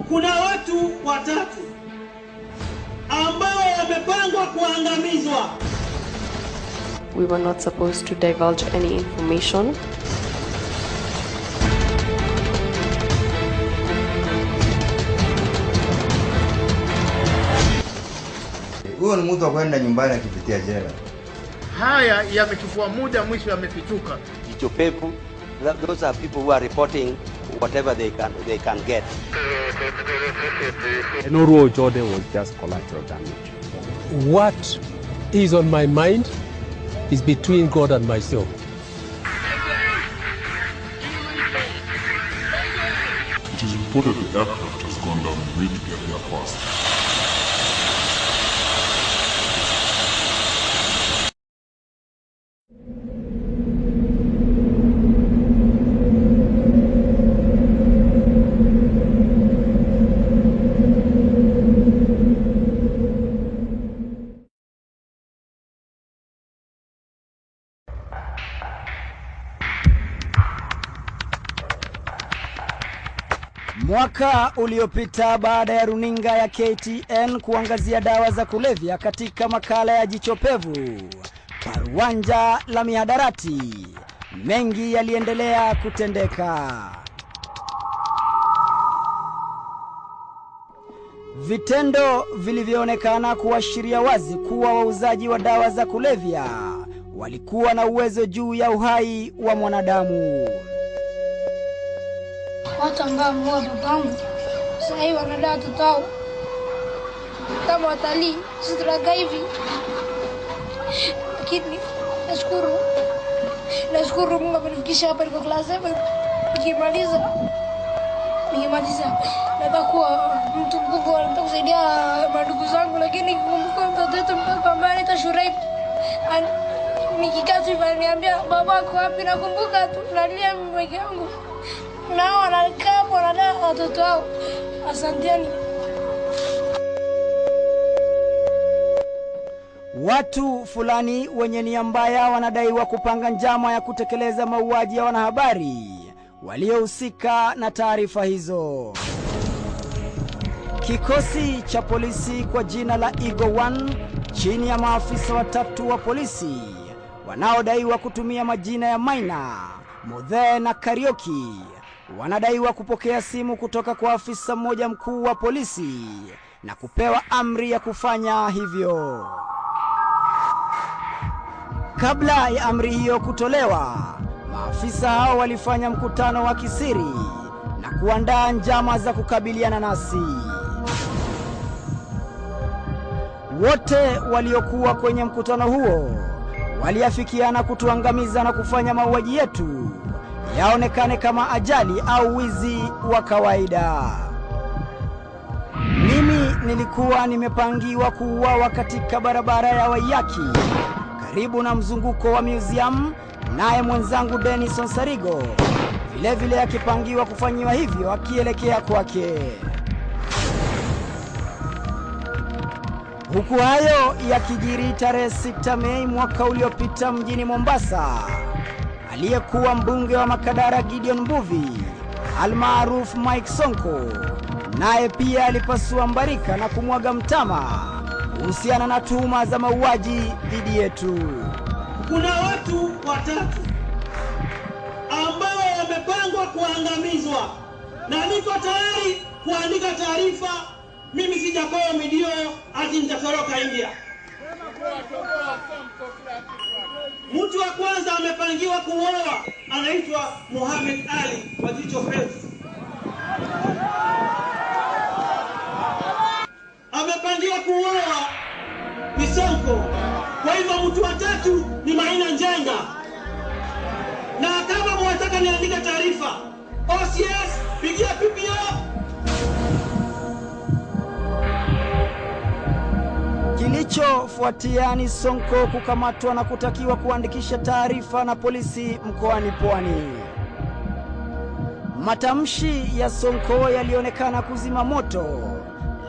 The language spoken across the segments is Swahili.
Kuna watu watatu ambao wamepangwa kuangamizwa. We were not supposed to divulge any information. Huyo ni mtu kwenda nyumbani akipitia jela. Haya yamechukua muda, mwisho yamefichuka. Jichopevu, those are people who are reporting whatever they can get. No road Jordan was just collateral damage. What is on my mind is between God and myself. It is reported the aircraft has gone down the way to get there fast. Mwaka uliopita, baada ya runinga ya KTN kuangazia dawa za kulevya katika makala ya Jichopevu, paruanja la mihadarati, mengi yaliendelea kutendeka. Vitendo vilivyoonekana kuashiria wazi kuwa wauzaji wa dawa za kulevya walikuwa na uwezo juu ya uhai wa mwanadamu. Watu ambao mwa babangu sasa hivi wanadai watoto wao kama watalii, sisi tunakaa hivi. Lakini nashukuru Mungu amenifikisha hapa, niko class 7. Nikimaliza natakuwa mtu mkubwa, nataka kusaidia mandugu zangu, lakini kumbuka mtoto wetu mdogo ambaye anaitwa Shuraib. Nikikaa tu ananiambia baba ako wapi, nakumbuka tu nalia mimi yangu. Nao wanakaa wanadai watoto wao. Asanteni. Watu fulani wenye nia mbaya wanadaiwa kupanga njama ya kutekeleza mauaji ya wanahabari waliohusika na taarifa hizo. Kikosi cha polisi kwa jina la Eagle 1 chini ya maafisa watatu wa polisi wanaodaiwa kutumia majina ya Maina, Modhe na Karioki wanadaiwa kupokea simu kutoka kwa afisa mmoja mkuu wa polisi na kupewa amri ya kufanya hivyo. Kabla ya amri hiyo kutolewa, maafisa hao walifanya mkutano wa kisiri na kuandaa njama za kukabiliana nasi. Wote waliokuwa kwenye mkutano huo waliafikiana kutuangamiza na kufanya mauaji yetu yaonekane kama ajali au wizi wa kawaida. Mimi nilikuwa nimepangiwa kuuawa katika barabara ya Waiyaki karibu na mzunguko wa museum, naye mwenzangu Denison Sarigo vile akipangiwa kufanyiwa hivyo akielekea kwake. Huku hayo yakijiri, tarehe 6 Mei mwaka uliopita mjini Mombasa, aliyekuwa mbunge wa Makadara Gideon Mbuvi almaarufu Mike Sonko naye pia alipasua mbarika na kumwaga mtama kuhusiana na tuhuma za mauaji dhidi yetu. Kuna watu watatu ambao wamepangwa kuangamizwa, na niko tayari kuandika taarifa. Mimi sijapewa midio ati nitatoroka India. Mtu wa kwanza amepangiwa kuoa, anaitwa Muhammad Ali wa Jichopevu. Amepangiwa kuoa ni Sonko. Kwa hivyo mtu wa tatu ni Maina Njenga. Na kama mwataka niandike taarifa, OCS pigia PPO. Kilichofuatia ni Sonko kukamatwa na kutakiwa kuandikisha taarifa na polisi mkoani Pwani. Matamshi ya Sonko yalionekana kuzima moto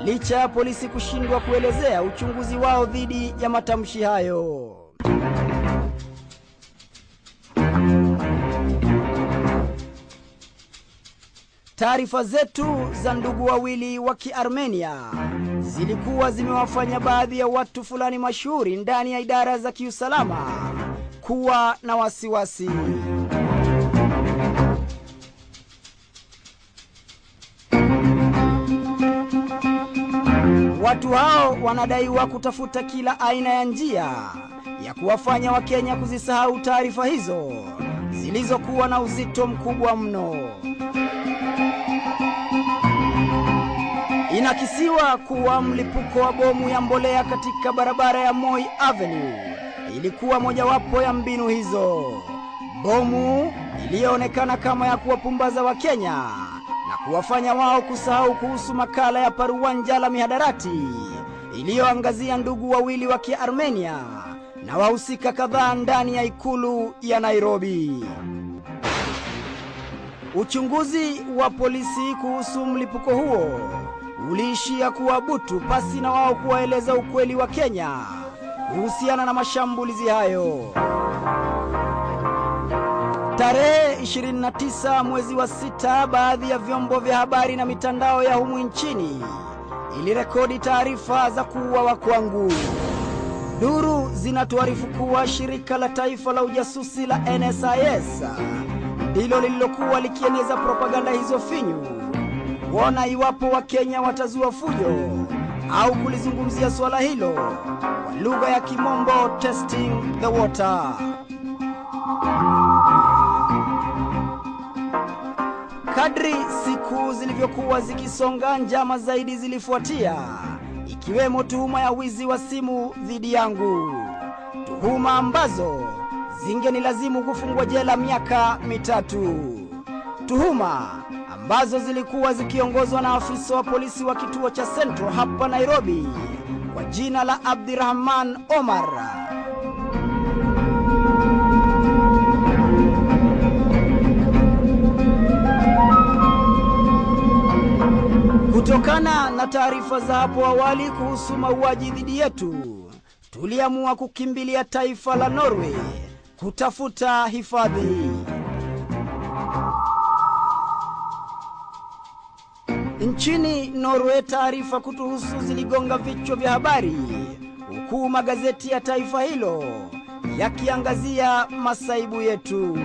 licha ya polisi kushindwa kuelezea uchunguzi wao dhidi ya matamshi hayo. Taarifa zetu za ndugu wawili wa Kiarmenia zilikuwa zimewafanya baadhi ya watu fulani mashuhuri ndani ya idara za kiusalama kuwa na wasiwasi. Watu hao wanadaiwa kutafuta kila aina ya njia ya kuwafanya Wakenya kuzisahau taarifa hizo zilizokuwa na uzito mkubwa mno. Inakisiwa kuwa mlipuko wa bomu ya mbolea katika barabara ya Moi Avenue ilikuwa mojawapo ya mbinu hizo. Bomu iliyoonekana kama ya kuwapumbaza Wakenya na kuwafanya wao kusahau kuhusu makala ya paruwanja la mihadarati iliyoangazia ndugu wawili wa Kiarmenia na wahusika kadhaa ndani ya ikulu ya Nairobi. Uchunguzi wa polisi kuhusu mlipuko huo uliishia kuwa butu pasi na wao kuwaeleza ukweli wa Kenya kuhusiana na mashambulizi hayo. Tarehe 29 mwezi wa 6, baadhi ya vyombo vya habari na mitandao ya humu nchini ilirekodi taarifa za kuuawa kwangu. Duru zinatuarifu kuwa shirika la taifa la ujasusi la NSIS ndilo lililokuwa likieneza propaganda hizo finyu, kuona iwapo Wakenya watazua fujo au kulizungumzia swala hilo, kwa lugha ya Kimombo testing the water. Kadri siku zilivyokuwa zikisonga, njama zaidi zilifuatia, ikiwemo tuhuma ya wizi wa simu dhidi yangu, tuhuma ambazo zingenilazimu kufungwa jela miaka 3. Tuhuma ambazo zilikuwa zikiongozwa na afisa wa polisi wa kituo cha Central hapa Nairobi kwa jina la Abdirahman Omar. Kutokana na taarifa za hapo awali kuhusu mauaji dhidi yetu, tuliamua kukimbilia taifa la Norway kutafuta hifadhi. Nchini Norway, taarifa kutuhusu ziligonga vichwa vya habari, huku magazeti ya taifa hilo yakiangazia masaibu yetu.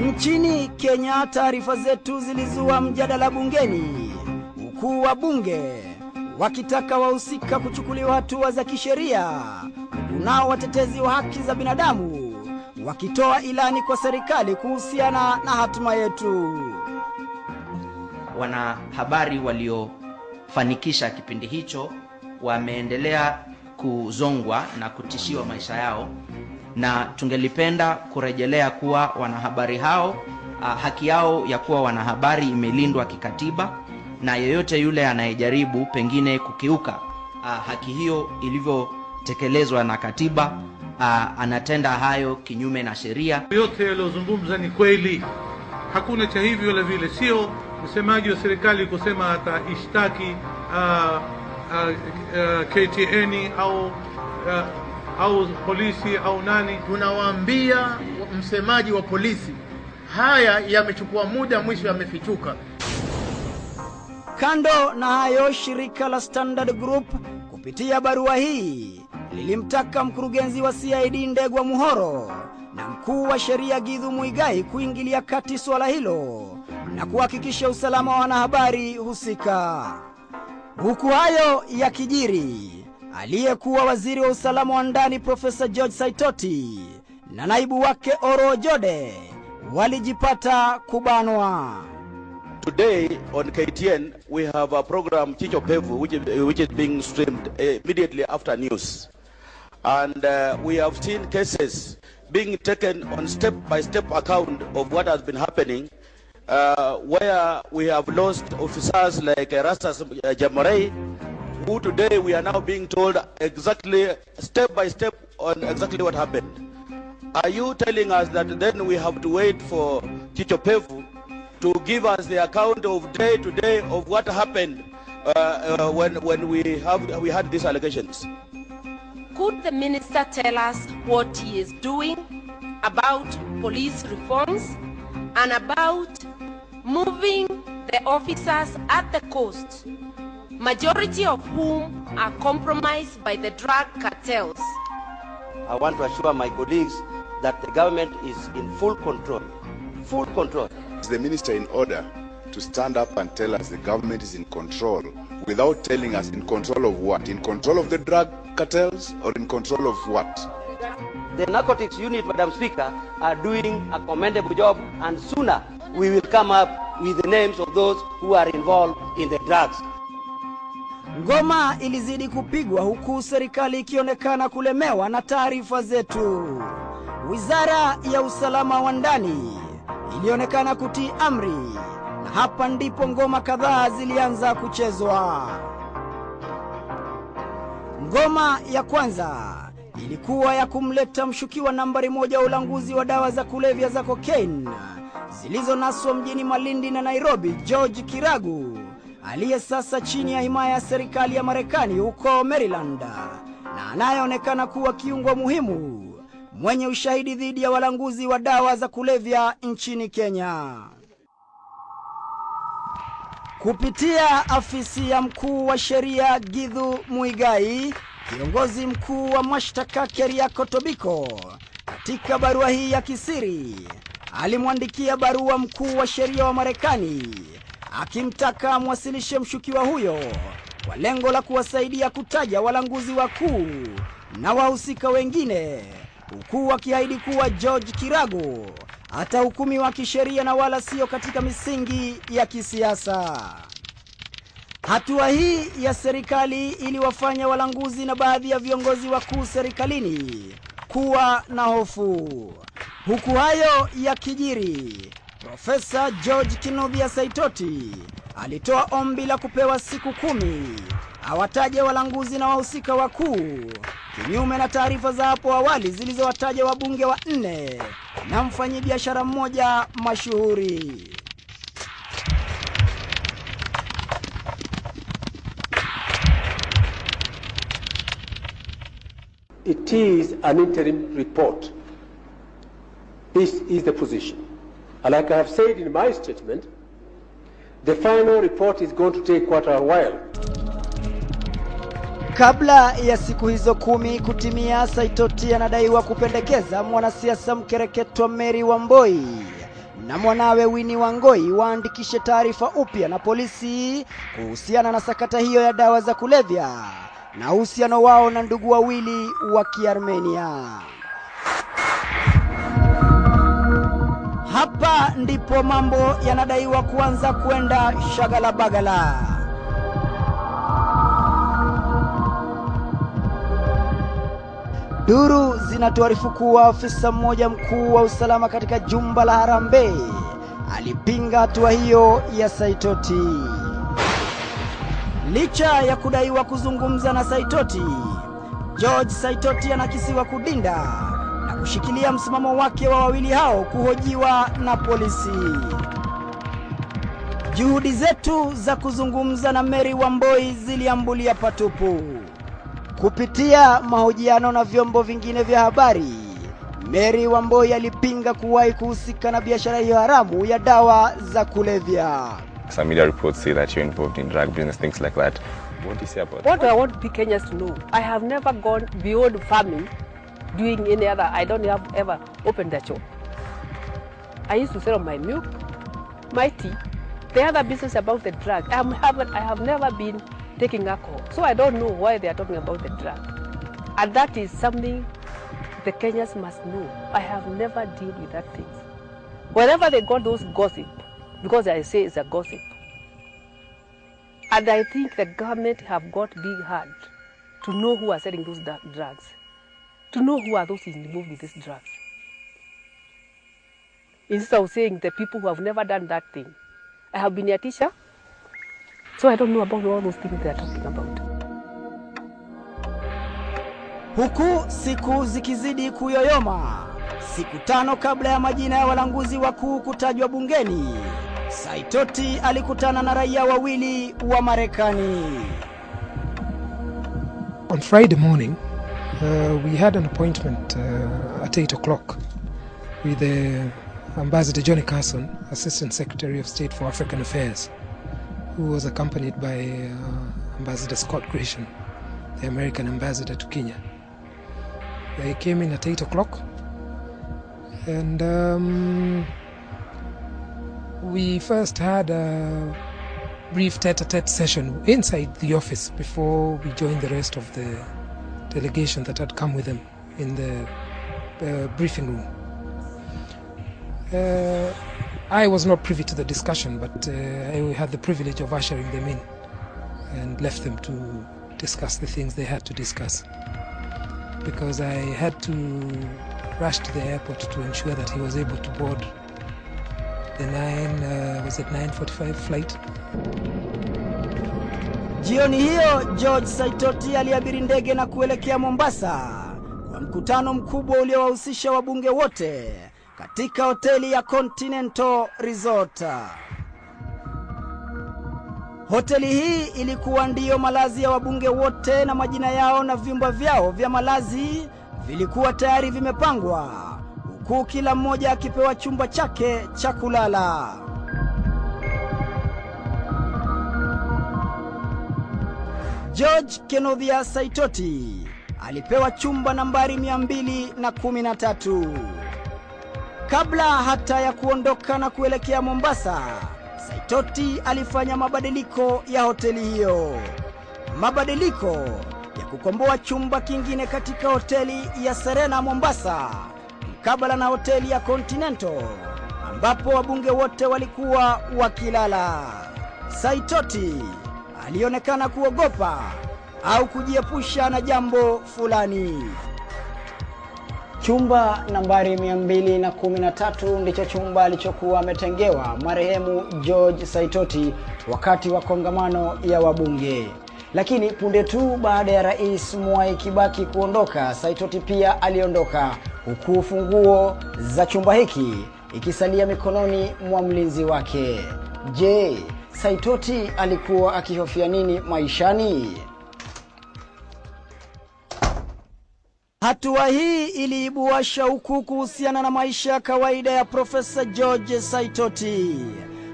Nchini Kenya, taarifa zetu zilizua mjadala bungeni, huku wabunge wakitaka wahusika kuchukuliwa hatua za kisheria, nao watetezi wa haki za binadamu wakitoa ilani kwa serikali kuhusiana na hatima yetu. Wanahabari waliofanikisha kipindi hicho wameendelea kuzongwa na kutishiwa maisha yao, na tungelipenda kurejelea kuwa wanahabari hao, haki yao ya kuwa wanahabari imelindwa kikatiba, na yeyote yule anayejaribu pengine kukiuka haki hiyo ilivyotekelezwa na katiba anatenda hayo kinyume na sheria. Yote yaliyozungumza ni kweli, hakuna cha hivi wala vile. Sio msemaji wa serikali kusema ataishtaki KTN au polisi au nani. Tunawaambia msemaji wa polisi, haya yamechukua muda, mwisho yamefichuka. Kando na hayo, shirika la Standard Group kupitia barua hii lilimtaka mkurugenzi wa CID Ndegwa Muhoro na mkuu wa sheria Githu Muigai kuingilia kati swala hilo na kuhakikisha usalama wa wanahabari husika. Huku hayo yakijiri, aliyekuwa waziri wa usalama wa ndani Profesa George Saitoti na naibu wake Oro Jode walijipata kubanwa. Today on KTN we have a program Chichopevu which is being streamed immediately after news, and we have seen cases being taken on step-by-step account of what has been happening, where we have lost officers like Rastas Jamorei, who today we are now being told exactly step-by-step on exactly what happened. Are you telling us that then we have to wait for Chichopevu to give us the account of day to day of what happened when we had these allegations? Could the minister tell us what he is doing about police reforms and about moving the officers at the coast, majority of whom are compromised by the drug cartels. I want to assure my colleagues that the government is in full control. Full control. Is the minister in order to stand up and tell us the government is in control without telling us in control of what? In control of the drug cartels or in control of what? The narcotics unit, Madam Speaker, are doing a commendable job, and sooner we will come up with the names of those who are involved in the drugs. Ngoma ilizidi kupigwa huku serikali ikionekana kulemewa na taarifa zetu. Wizara ya usalama wa ndani ilionekana kutii amri, na hapa ndipo ngoma kadhaa zilianza kuchezwa. Ngoma ya kwanza ilikuwa ya kumleta mshukiwa nambari 1 wa ulanguzi wa dawa za kulevya za cocaine zilizonaswa mjini Malindi na Nairobi, George Kiragu, aliye sasa chini ya himaya ya serikali ya Marekani huko Maryland, na anayeonekana kuwa kiungo muhimu mwenye ushahidi dhidi ya walanguzi wa dawa za kulevya nchini Kenya. Kupitia afisi ya mkuu wa sheria Githu Muigai, kiongozi mkuu wa mashtaka Keriako Tobiko, katika barua hii ya kisiri alimwandikia barua mkuu wa sheria wa Marekani akimtaka mwasilishe mshukiwa huyo kwa lengo la kuwasaidia kutaja walanguzi wakuu na wahusika wengine, huku akiahidi kuwa George Kiragu atahukumiwa kisheria na wala sio katika misingi ya kisiasa. Hatua hii ya serikali iliwafanya walanguzi na baadhi ya viongozi wakuu serikalini kuwa na hofu. Huku hayo yakijiri, Profesa George Kinovia Saitoti alitoa ombi la kupewa siku 10 awataje walanguzi na wahusika wakuu, kinyume na taarifa za hapo awali zilizowataja wabunge 4 na mfanyabiashara mmoja mashuhuri. It is an interim report. This is the position. And like I have said in my statement, the final report is going to take quite a while. Kabla ya siku hizo 10 kutimia, Saitoti anadaiwa kupendekeza mwanasiasa mkereketwa Mary Wamboi na mwanawe Winnie Wangoi waandikishe taarifa upya na polisi kuhusiana na sakata hiyo ya dawa za kulevya na uhusiano wao na ndugu wawili wa Kiarmenia. Hapa ndipo mambo yanadaiwa kuanza kwenda shagala bagala. Duru zinatuarifu kuwa afisa mmoja mkuu wa usalama katika jumba la Harambee alipinga hatua hiyo ya Saitoti. Licha ya kudaiwa kuzungumza na Saitoti, George Saitoti anakisiwa kudinda na kushikilia msimamo wake wa wawili hao kuhojiwa na polisi. Juhudi zetu za kuzungumza na Mary Wamboi ziliambulia patupu. Kupitia mahojiano na vyombo vingine vya habari, Mary Wamboi alipinga kuwahi kuhusika na biashara hiyo haramu ya dawa za kulevya. Some media reports say that you're involved in drug business, things like that. What do you say about that? What I want Kenyans to know, I have never gone beyond farming, doing any other. I don't have ever opened a shop. I used to sell my milk, my tea, the other business about the drug. I have never been taking alcohol. So I don't know why they are talking about the drug. And that is something the Kenyans must know. I have never dealt with that thing. Wherever they got those gossip, because I say it's a gossip. And I think the government have got big heart to know who are selling those drugs, to know who are those involved with these drugs. Instead of saying the people who have never done that thing. I have been a teacher, so I don't know about all those things they are talking about. Huku siku zikizidi kuyoyoma, siku 5 kabla ya majina ya walanguzi wakuu kutajwa bungeni, Saitoti alikutana na raia wawili wa Marekani. On Friday morning, we had an appointment at 8 o'clock with Ambassador Johnny Carson, Assistant Secretary of State for African Affairs, who was accompanied by Ambassador Scott Grisham, the American ambassador to Kenya. They came in at 8 o'clock, and we first had a brief tete-a-tete session inside the office before we joined the rest of the delegation that had come with them in the briefing room. I was not privy to the discussion, but I had the privilege of ushering them in and left them to discuss the things they had to discuss, because I had to rush to the airport to ensure that he was able to board the 9:45 flight. Jioni hiyo George Saitoti aliabiri ndege na kuelekea Mombasa kwa mkutano mkubwa uliowahusisha wabunge wote katika hoteli ya Continental Resort. Hoteli hii ilikuwa ndiyo malazi ya wabunge wote, na majina yao na vyumba vyao vya malazi vilikuwa tayari vimepangwa, huku kila mmoja akipewa chumba chake cha kulala. George Kenothia Saitoti alipewa chumba nambari 213. Kabla hata ya kuondoka na kuelekea Mombasa, Saitoti alifanya mabadiliko ya hoteli hiyo. Mabadiliko ya kukomboa chumba kingine katika hoteli ya Serena Mombasa, mkabala na hoteli ya Continental, ambapo wabunge wote walikuwa wakilala. Saitoti alionekana kuogopa au kujiepusha na jambo fulani. Chumba nambari 213 ndicho chumba alichokuwa ametengewa marehemu George Saitoti wakati wa kongamano ya wabunge. Lakini punde tu baada ya Rais Mwai Kibaki kuondoka, Saitoti pia aliondoka, huku funguo za chumba hiki ikisalia mikononi mwa mlinzi wake. Je, Saitoti alikuwa akihofia nini maishani? Hatua hii iliibua shauku kuhusiana na maisha ya kawaida ya Profesa George Saitoti,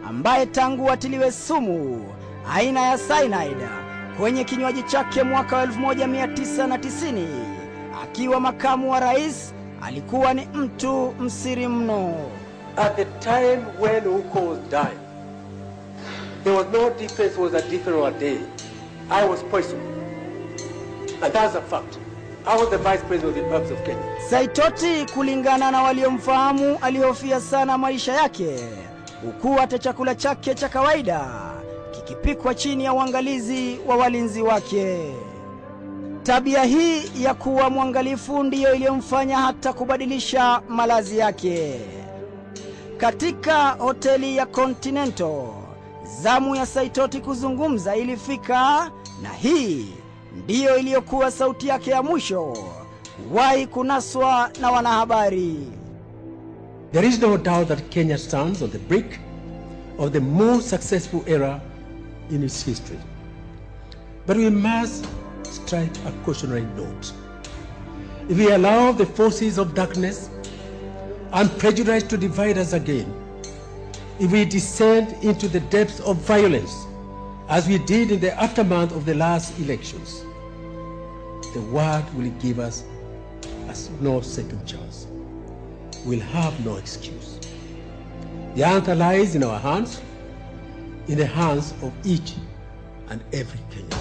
ambaye tangu atiliwe sumu aina ya cyanide kwenye kinywaji chake mwaka wa 1990 akiwa makamu wa rais, alikuwa ni mtu msiri mno. At the time when Uko was dying, there was no difference was a different or a day. I was poisoned. And that's a fact. I was the vice president of the Republic of Kenya. Saitoti, kulingana na waliomfahamu, alihofia sana maisha yake, huku hata chakula chake cha kawaida kikipikwa chini ya uangalizi wa walinzi wake. Tabia hii ya kuwa mwangalifu ndiyo iliyomfanya hata kubadilisha malazi yake. Katika hoteli ya Continental, zamu ya Saitoti kuzungumza ilifika, na hii ndiyo iliyokuwa sauti yake ya mwisho kuwahi kunaswa na wanahabari. There is no doubt that Kenya stands on the brink of the most successful era in its history. But we must strike a cautionary note. If we allow the forces of darkness and prejudice to divide us again, if we descend into the depths of violence, as we did in the aftermath of the last elections, the world will give us no second chance. We'll have no excuse. The answer lies in our hands, in the hands of each and every Kenyan.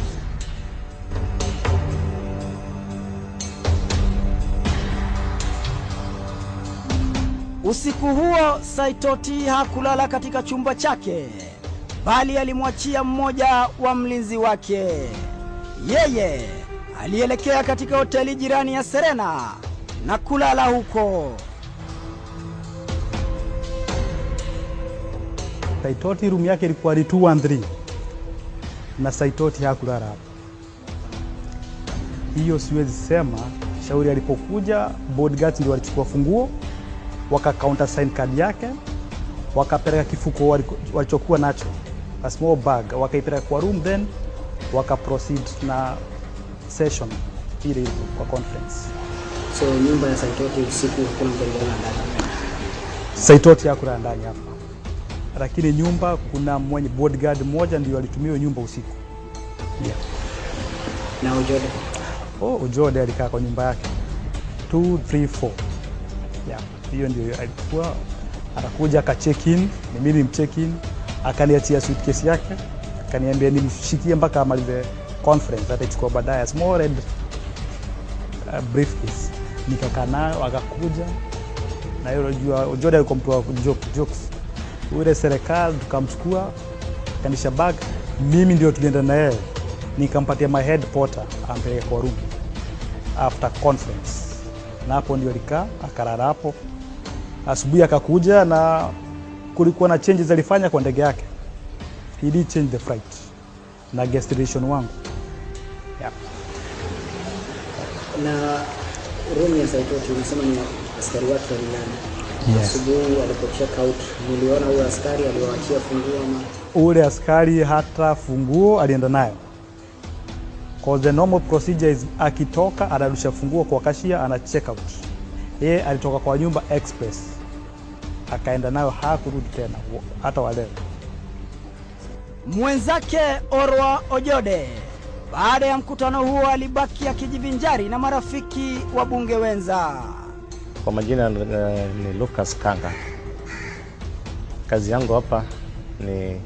Usiku huo Saitoti hakulala katika chumba chake, bali alimwachia mmoja wa mlinzi wake. Yeye alielekea katika hoteli jirani ya Serena na kulala huko. Saitoti room yake ilikuwa 213 na Saitoti hakulala hapo. Hiyo siwezi sema. Shauri alipokuja, bodyguards ndio walichukua funguo, waka countersign card yake, wakapeleka kifuko walichokuwa nacho, a small bag, wakaipeleka kwa room, then waka proceed na session ile kwa conference. So nyumba ya Saitoti usiku kuna mtu ndani? Saitoti hakula ndani hapa. Lakini nyumba kuna mwenye bodyguard mmoja ndio alitumia nyumba usiku. Yeah. Na Ojode? Ojode alikaa kwa nyumba yake 2, 3, 4. Yeah. Hiyo ndio alikuwa anakuja akacheck in, ni mimi nimcheck in, akaniachia suitcase yake, akaniambia nimshikie mpaka amalize conference, atachukua baadaye small red briefcase. Nikakaa nayo akakuja na yule Ojode alikuwa mtu wa jokes. Ule serikali tukamchukua kanisha bag, mimi ndio tulienda na yeye, nikampatia my head porter ampeleke kwa room after conference, na hapo ndio alikaa akalala hapo. Asubuhi akakuja na kulikuwa na changes alifanya kwa ndege yake. He did change the flight na guest relation wangu. Yeah. Na room ya Saitoti unasema ni askari wake ni nani? Yes. Asubuhi alipocheck out niliona huyo askari aliwaachia funguo ama ule askari hata funguo alienda nayo. Cause the normal procedure is akitoka anarudisha funguo kwa cashier ana check out. Yeye alitoka kwa nyumba express. Akaenda nayo hakurudi tena hata wale. Mwenzake Orwa Ojode baada ya mkutano huo alibaki akijivinjari na marafiki wa bunge wenza. Kwa majina ni Lucas Kanga. Kazi yangu hapa ni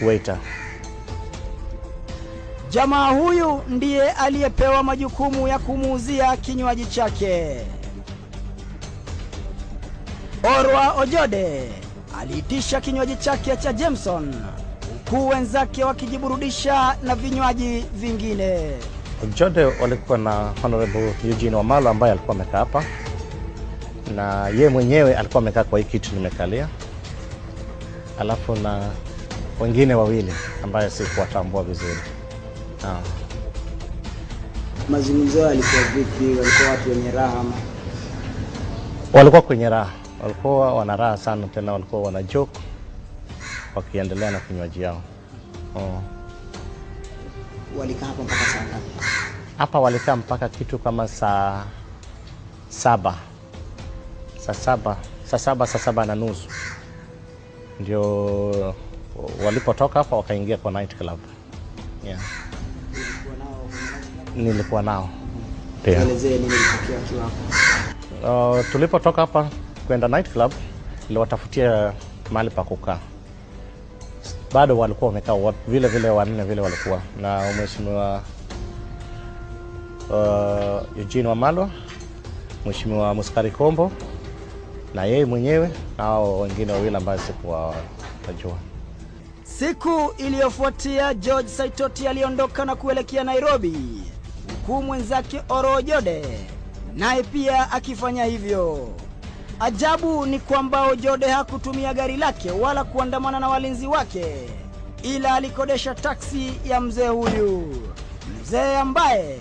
waiter. Jamaa huyu ndiye aliyepewa majukumu ya kumuuzia kinywaji chake. Orwa Ojode aliitisha kinywaji chake cha Jameson, huku wenzake wakijiburudisha na vinywaji vingine. Ojode walikuwa na Honorable Eugene Wamalwa ambaye alikuwa amekaa hapa, na ye mwenyewe alikuwa amekaa kwa hii kiti nimekalia, alafu na wengine wawili ambaye sikuwatambua vizuri. Mazungumzo yalikuwa vipi? Walikuwa watu wenye raha ama? Walikuwa kwenye raha, walikuwa wana raha sana, tena walikuwa wana joke wakiendelea na kinywaji yao. Walikaa hapa mpaka saa ngapi? Hapa walikaa mpaka kitu kama saa 7. Saa saba na nusu. Ndio walipotoka hapa wakaingia kwa night club. Yeah. Nilikuwa nao. Elezee nini ilitokea kiwako? Tulipotoka hapa kwenda night club, niliwatafutia mahali pa kukaa. Bado walikuwa wamekaa vile wanne vile walikuwa na mheshimiwa Eugene Wamalwa, mheshimiwa Muskari Kombo na yeye mwenyewe na hao wengine wawili ambao sikuwajua. Siku iliyofuatia George Saitoti aliondoka na kuelekea Nairobi, huku mwenzake Orwa Ojode naye pia akifanya hivyo. Ajabu ni kwamba Ojode hakutumia gari lake wala kuandamana na walinzi wake, ila alikodesha taksi ya mzee huyu, mzee ambaye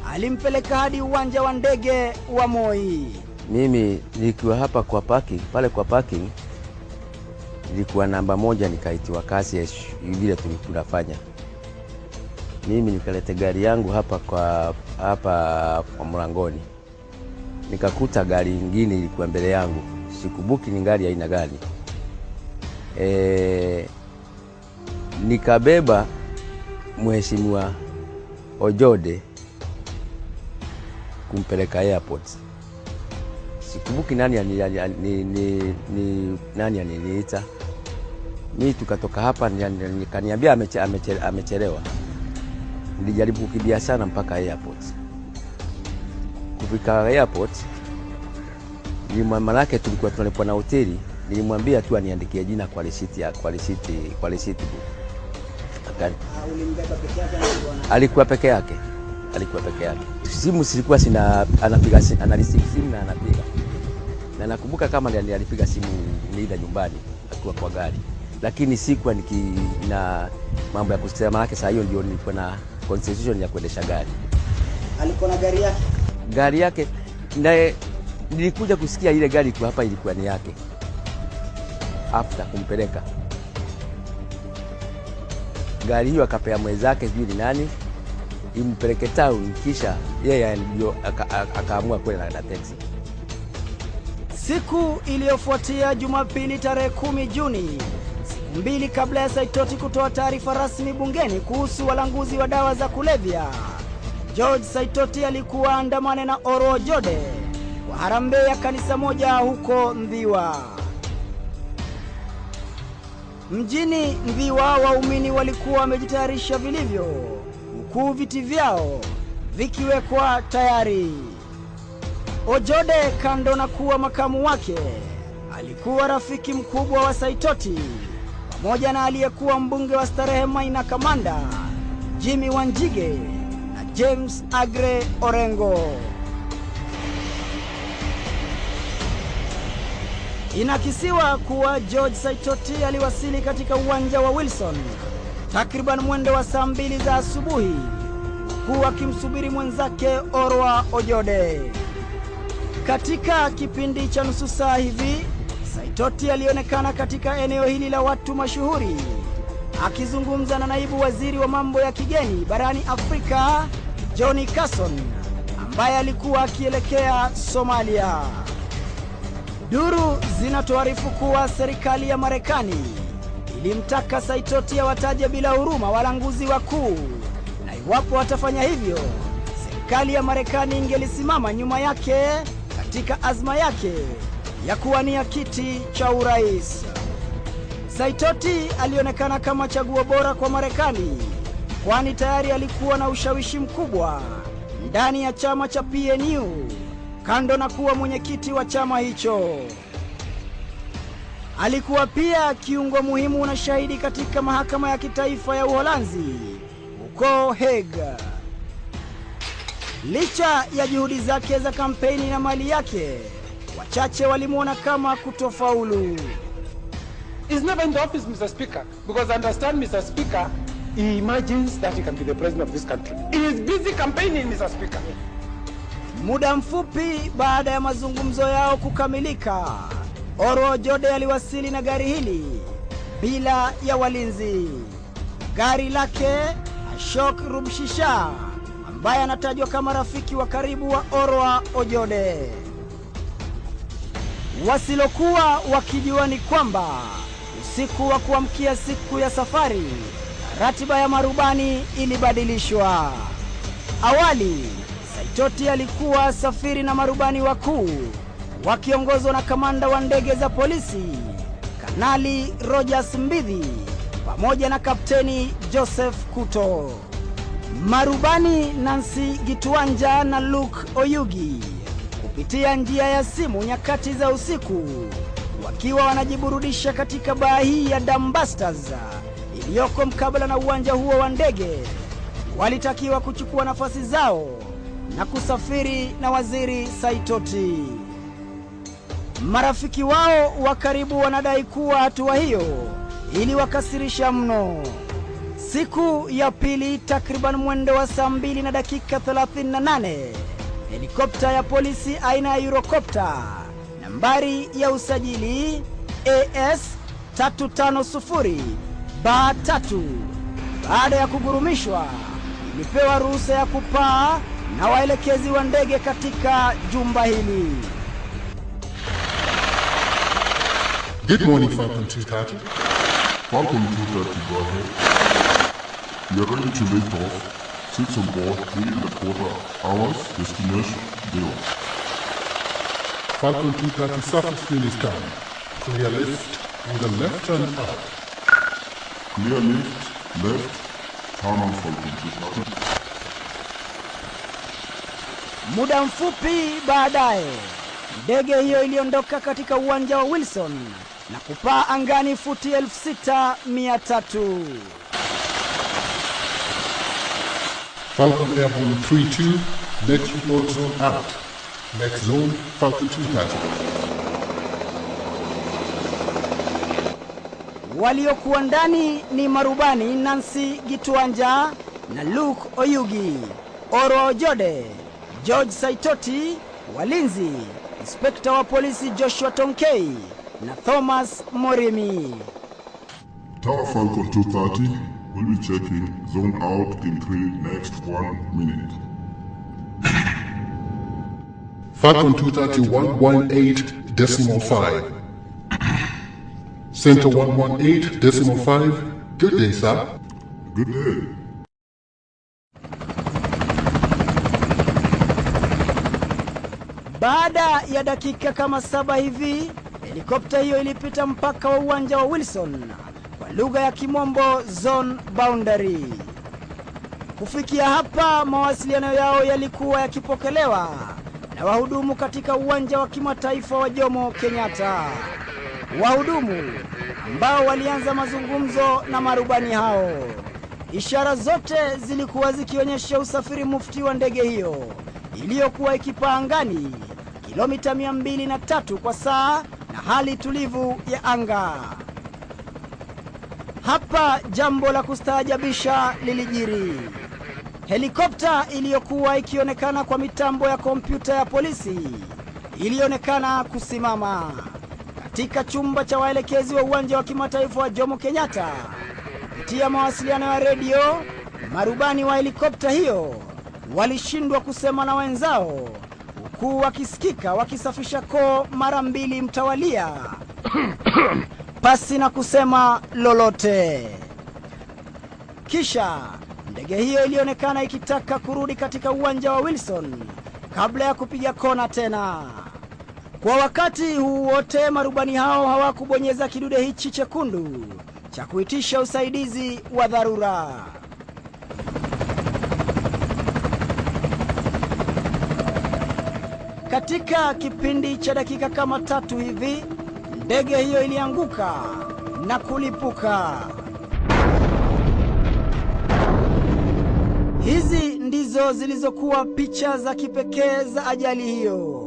alimpeleka hadi uwanja wa ndege wa Moi. Mimi nilikuwa hapa kwa parking, pale kwa parking nilikuwa namba 1, nikaitiwa kazi ya vile tunafanya. Mimi nikaleta gari yangu hapa kwa mlangoni. Nikakuta gari nyingine ilikuwa mbele yangu. Sikubuki ni gari aina gani. Nikabeba mheshimiwa Ojode kumpeleka airport. Sikubuki nani aliniita. Mimi tukatoka hapa, nikaniambia amechelewa. Nilijaribu kukimbia sana mpaka airport. Kufika airport, manake tulikuwa tunalipwa na hoteli, nilimwambia tu aniandikie jina kwa risiti book. Alikuwa peke yake. Simu silikuwa anapiga simu na anapiga. Na nakumbuka kama ndiye alipiga simu nilienda nyumbani akiwa kwa gari. Lakini sikuwa na mambo ya kusema yake, saa hiyo ndio nilikuwa na concession ya kuendesha gari. Alikuwa na gari yake? Gari yake, naye nilikuja kusikia ile gari kwa hapa ilikuwa ni yake. After kumpeleka gari hiyo akapea mwenzake sijui ni nani impeleke town, kisha yeye ndio akaamua kwenda na taxi. Siku iliyofuatia Jumapili tarehe 10 Juni, siku mbili kabla ya Saitoti kutoa taarifa rasmi bungeni kuhusu walanguzi wa dawa za kulevya, George Saitoti alikuwa andamane na Oro Ojode kwa harambee ya kanisa moja huko Ndhiwa. Mjini Ndhiwa, waumini walikuwa wamejitayarisha vilivyo, huku viti vyao vikiwekwa tayari. Ojode, kando na kuwa makamu wake, alikuwa rafiki mkubwa wa Saitoti, pamoja na aliyekuwa mbunge wa Starehe Maina Kamanda, Jimmy Wanjige na James Agre Orengo. Inakisiwa kuwa George Saitoti aliwasili katika uwanja wa Wilson takriban mwendo wa saa 2 za asubuhi, huku akimsubiri mwenzake Orwa Ojode. Katika kipindi cha nusu saa hivi, Saitoti alionekana katika eneo hili la watu mashuhuri, akizungumza na naibu waziri wa mambo ya kigeni barani Afrika, Johnny Carson, ambaye alikuwa akielekea Somalia. Duru zinatuarifu kuwa serikali ya Marekani ilimtaka Saitoti awataje bila huruma walanguzi wakuu, na iwapo watafanya hivyo, serikali ya Marekani ingelisimama nyuma yake katika azma yake ya kuwania kiti cha urais. Saitoti alionekana kama chaguo bora kwa Marekani, kwani tayari alikuwa na ushawishi mkubwa ndani ya chama cha PNU, kando na kuwa mwenyekiti wa chama hicho. Alikuwa pia kiungo muhimu na shahidi katika mahakama ya kitaifa ya Uholanzi huko Hague. Licha ya juhudi zake za kampeni na mali yake, wachache walimuona kama kutofaulu. He's never in the office, Mr. Speaker, because I understand, Mr. Speaker, he imagines that he can be the president of this country. He is busy campaigning, Mr. Speaker. Muda mfupi baada ya mazungumzo yao kukamilika, Oro Ojode aliwasili na gari hili bila ya walinzi. Gari lake Ashok Rubshisha, ambaye anatajwa kama rafiki wa karibu wa Orwa Ojode. Wasilokuwa wakijua ni kwamba usiku wa kuamkia siku ya safari, ratiba ya marubani ilibadilishwa. Awali, Saitoti alikuwa safiri na marubani wakuu wakiongozwa na kamanda wa ndege za polisi, Kanali Rogers Mbidhi, pamoja na Kapteni Joseph Kuto. Marubani Nancy Gituanja na Luke Oyugi kupitia njia ya simu nyakati za usiku, wakiwa wanajiburudisha katika baa hii ya Dambusters iliyoko mkabala na uwanja huo wa ndege, walitakiwa kuchukua nafasi zao na kusafiri na waziri Saitoti. Marafiki wao wa karibu wanadai kuwa hatua hiyo iliwakasirisha mno. Siku ya pili, takriban mwendo wa saa 2 na dakika 38, helikopta ya polisi aina ya Eurocopter nambari ya usajili AS 350-3 baada ya kugurumishwa ilipewa ruhusa ya kupaa na waelekezi wa ndege katika jumba hili. Good morning, Falcon 230. Falcon 230, go ahead. We are ready to lift off. 6 on board, 3.25 hours, destination, Dewa. Falcon 230 surface finish time. Clear lift, with a left turn out. Clear lift, left, turn on Falcon 230. Muda mfupi baadaye, ndege hiyo iliondoka katika uwanja wa Wilson na kupaa angani futi 6,300. Falcon Airborne 32, next report zone out. Next zone, Falcon 230. Waliokuwa ndani ni marubani Nancy Gituanja na Luke Oyugi, Oro Ojode, George Saitoti, walinzi Inspekta wa polisi Joshua Tonkei na Thomas Morimi. Tower Falcon 230 will be checking zone out in 3 next 1 minute. Falcon 230 118 118.5. Center 118.5. Good day, sir. Good day. Baada ya dakika kama 7 hivi, helikopta hiyo ilipita mpaka wa uwanja wa Wilson, kwa lugha ya Kimombo zone boundary. Kufikia hapa, mawasiliano yao yalikuwa yakipokelewa na wahudumu katika uwanja wa kimataifa wa Jomo Kenyatta. Wahudumu ambao walianza mazungumzo na marubani hao. Ishara zote zilikuwa zikionyesha usafiri mufti wa ndege hiyo iliyokuwa ikipaa angani kilomita 203 kwa saa na hali tulivu ya anga. Hapa jambo la kustaajabisha lilijiri. Helikopta iliyokuwa ikionekana kwa mitambo ya kompyuta ya polisi ilionekana kusimama katika chumba cha waelekezi wa uwanja wa kimataifa wa Jomo Kenyatta. Kupitia mawasiliano ya redio, marubani wa helikopta hiyo walishindwa kusema na wenzao, huku wakisikika wakisafisha koo mara 2 mtawalia pasi na kusema lolote. Kisha ndege hiyo ilionekana ikitaka kurudi katika uwanja wa Wilson kabla ya kupiga kona tena. Kwa wakati huu wote, marubani hao hawakubonyeza kidude hichi chekundu cha kuitisha usaidizi wa dharura. Katika kipindi cha dakika kama 3 hivi, ndege hiyo ilianguka na kulipuka. Hizi ndizo zilizokuwa picha za kipekee za ajali hiyo.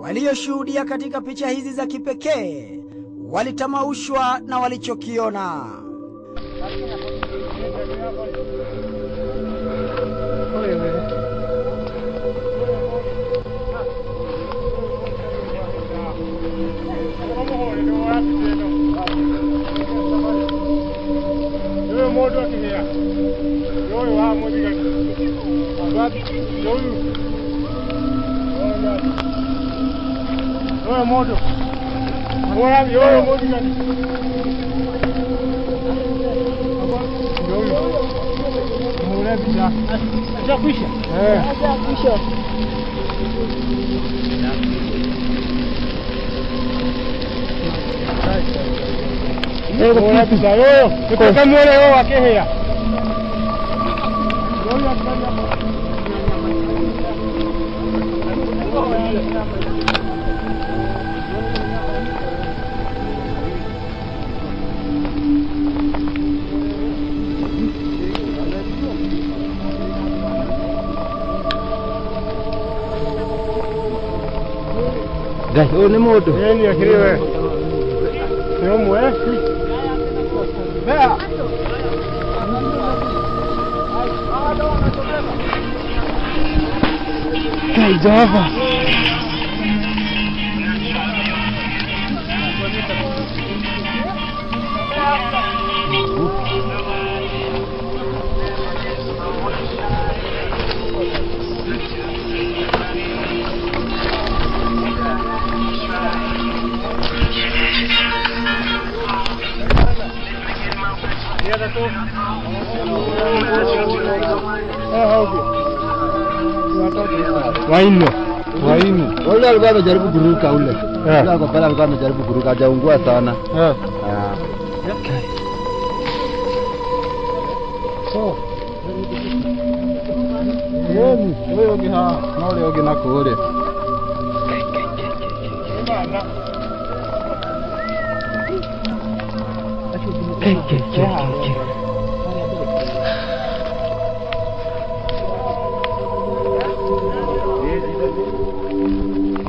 Walioshuhudia katika picha hizi za kipekee walitamaushwa na walichokiona. Gai, ni moto. Ni akiriwe. Sio mwe. Bea. Kai Java. Waino. Ule alikuwa amejaribu kuruka ule. Ule kwa pale alikuwa amejaribu kuruka, hajaungua sana. So. Wewe ngiha, nole oge nako ule.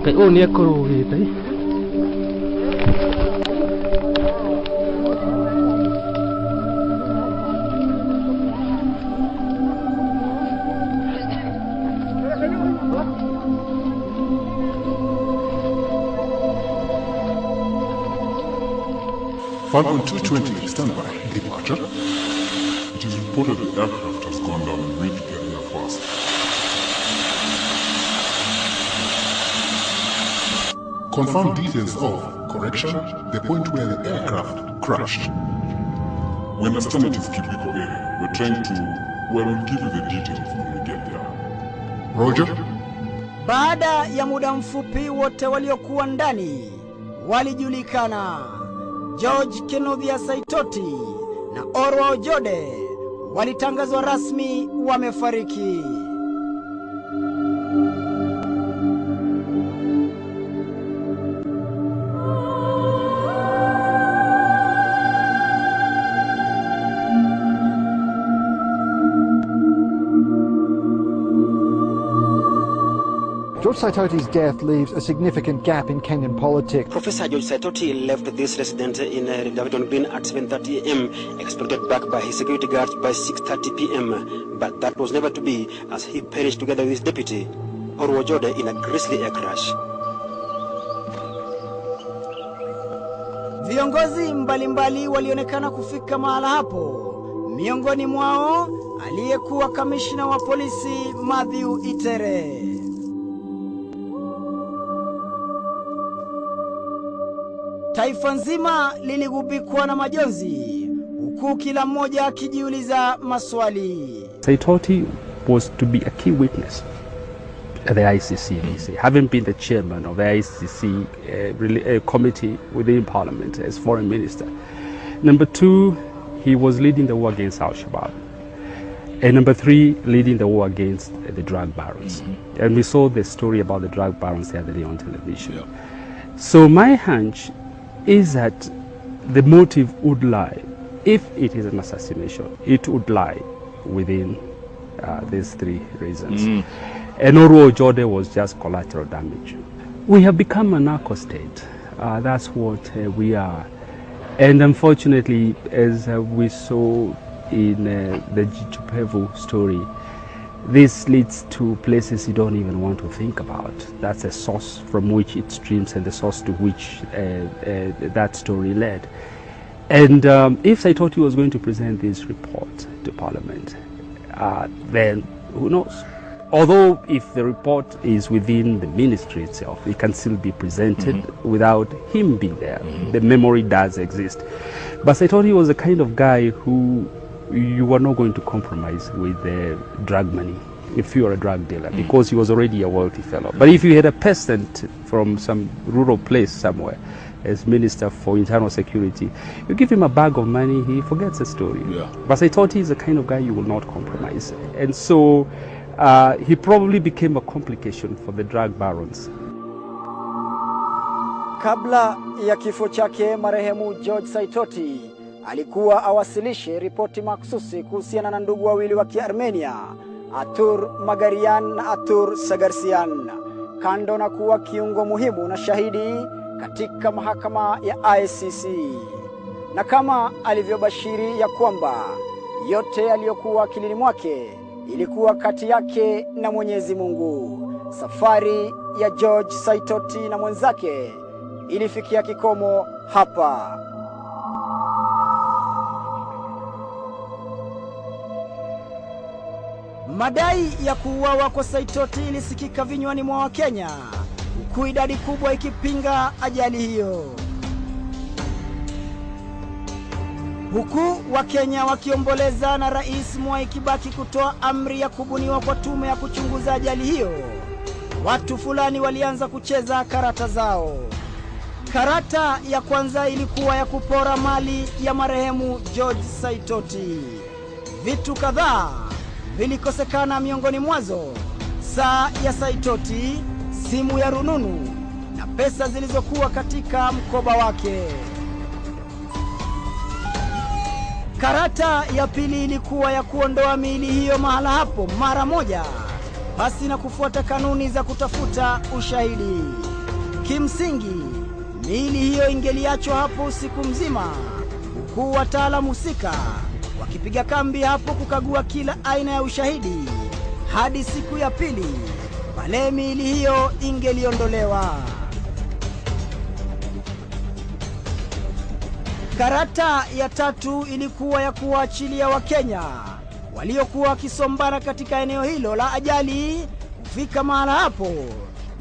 Cái ô nia cổ gì đấy. Falcon 220, standby. Departure. It is reported the aircraft has gone down and reached the area fast. confirm details of, correction, the point where the aircraft crashed. We understand it is Kibiko area. We're trying to, we'll give you the details when we get there. Roger? Baada ya muda mfupi wote waliokuwa ndani walijulikana. George Kinuthia Saitoti na Orwa Ojode walitangazwa rasmi wamefariki. George Saitoti's death leaves a significant gap in Kenyan politics. Professor George Saitoti left this residence in Davidon Green at 7:30 a.m., expected back by his security guards by 6:30 p.m. But that was never to be, as he perished together with his deputy, Orwa Ojode, in a grisly air crash. Viongozi mbalimbali walionekana kufika mahala hapo. Miongoni mwao aliyekuwa kamishna wa polisi Matthew Itere. Taifa nzima liligubikwa na majonzi, huku kila mmoja akijiuliza maswali. Saitoti was to be a key witness at the ICC, having been the chairman of the ICC committee within Parliament as foreign minister. Number 2, he was leading the war against Al-Shabaab. And number 3, leading the war against the drug barons. And we saw the story about the drug barons the other day on television. Yeah. So my hunch is that the motive would lie, if it is an assassination, it would lie within these 3 reasons. And Orwa Ojode was just collateral damage. We have become a narco state. That's what we are. And unfortunately, as we saw in the Jichupevu story, this leads to places you don't even want to think about. That's a source from which it streams and the source to which that story led. And if Saitoti was going to present this report to Parliament, then who knows? Although if the report is within the ministry itself, it can still be presented without him being there. The memory does exist. But Saitoti was the kind of guy who you were not going to compromise with drug money if you are a drug dealer, because he was already a wealthy fellow. But if you had a peasant from some rural place somewhere as Minister for Internal Security, you give him a bag of money, he forgets the story. Yeah. But Saitoti is the kind of guy you will not compromise. And so he probably became a complication for the drug barons. Kabla ya kifo chake, marehemu George Saitoti alikuwa awasilishe ripoti maksusi kuhusiana na ndugu wawili wa Kiarmenia, Atur Magarian na Atur Sagarsian, kando na kuwa kiungo muhimu na shahidi katika mahakama ya ICC. Na kama alivyobashiri ya kwamba yote yaliyokuwa akilini mwake ilikuwa kati yake na Mwenyezi Mungu, safari ya George Saitoti na mwenzake ilifikia kikomo hapa. Madai ya kuuawa kwa Saitoti ilisikika vinywani mwa Wakenya, huku idadi kubwa ikipinga ajali hiyo. Huku Wakenya wakiomboleza na Rais Mwai Kibaki kutoa amri ya kubuniwa kwa tume ya kuchunguza ajali hiyo, watu fulani walianza kucheza karata zao. Karata ya kwanza ilikuwa ya kupora mali ya marehemu George Saitoti. Vitu kadhaa vilikosekana, miongoni mwazo saa ya Saitoti, simu ya rununu na pesa zilizokuwa katika mkoba wake. Karata ya pili ilikuwa ya kuondoa miili hiyo mahala hapo mara moja, basi na kufuata kanuni za kutafuta ushahidi. Kimsingi, miili hiyo ingeliachwa hapo usiku mzima, huku wataalamu husika wakipiga kambi hapo kukagua kila aina ya ushahidi hadi siku ya pili pale miili hiyo ingeliondolewa. Karata ya tatu ilikuwa ya kuachilia Wakenya waliokuwa wakisombana katika eneo hilo la ajali kufika mahala hapo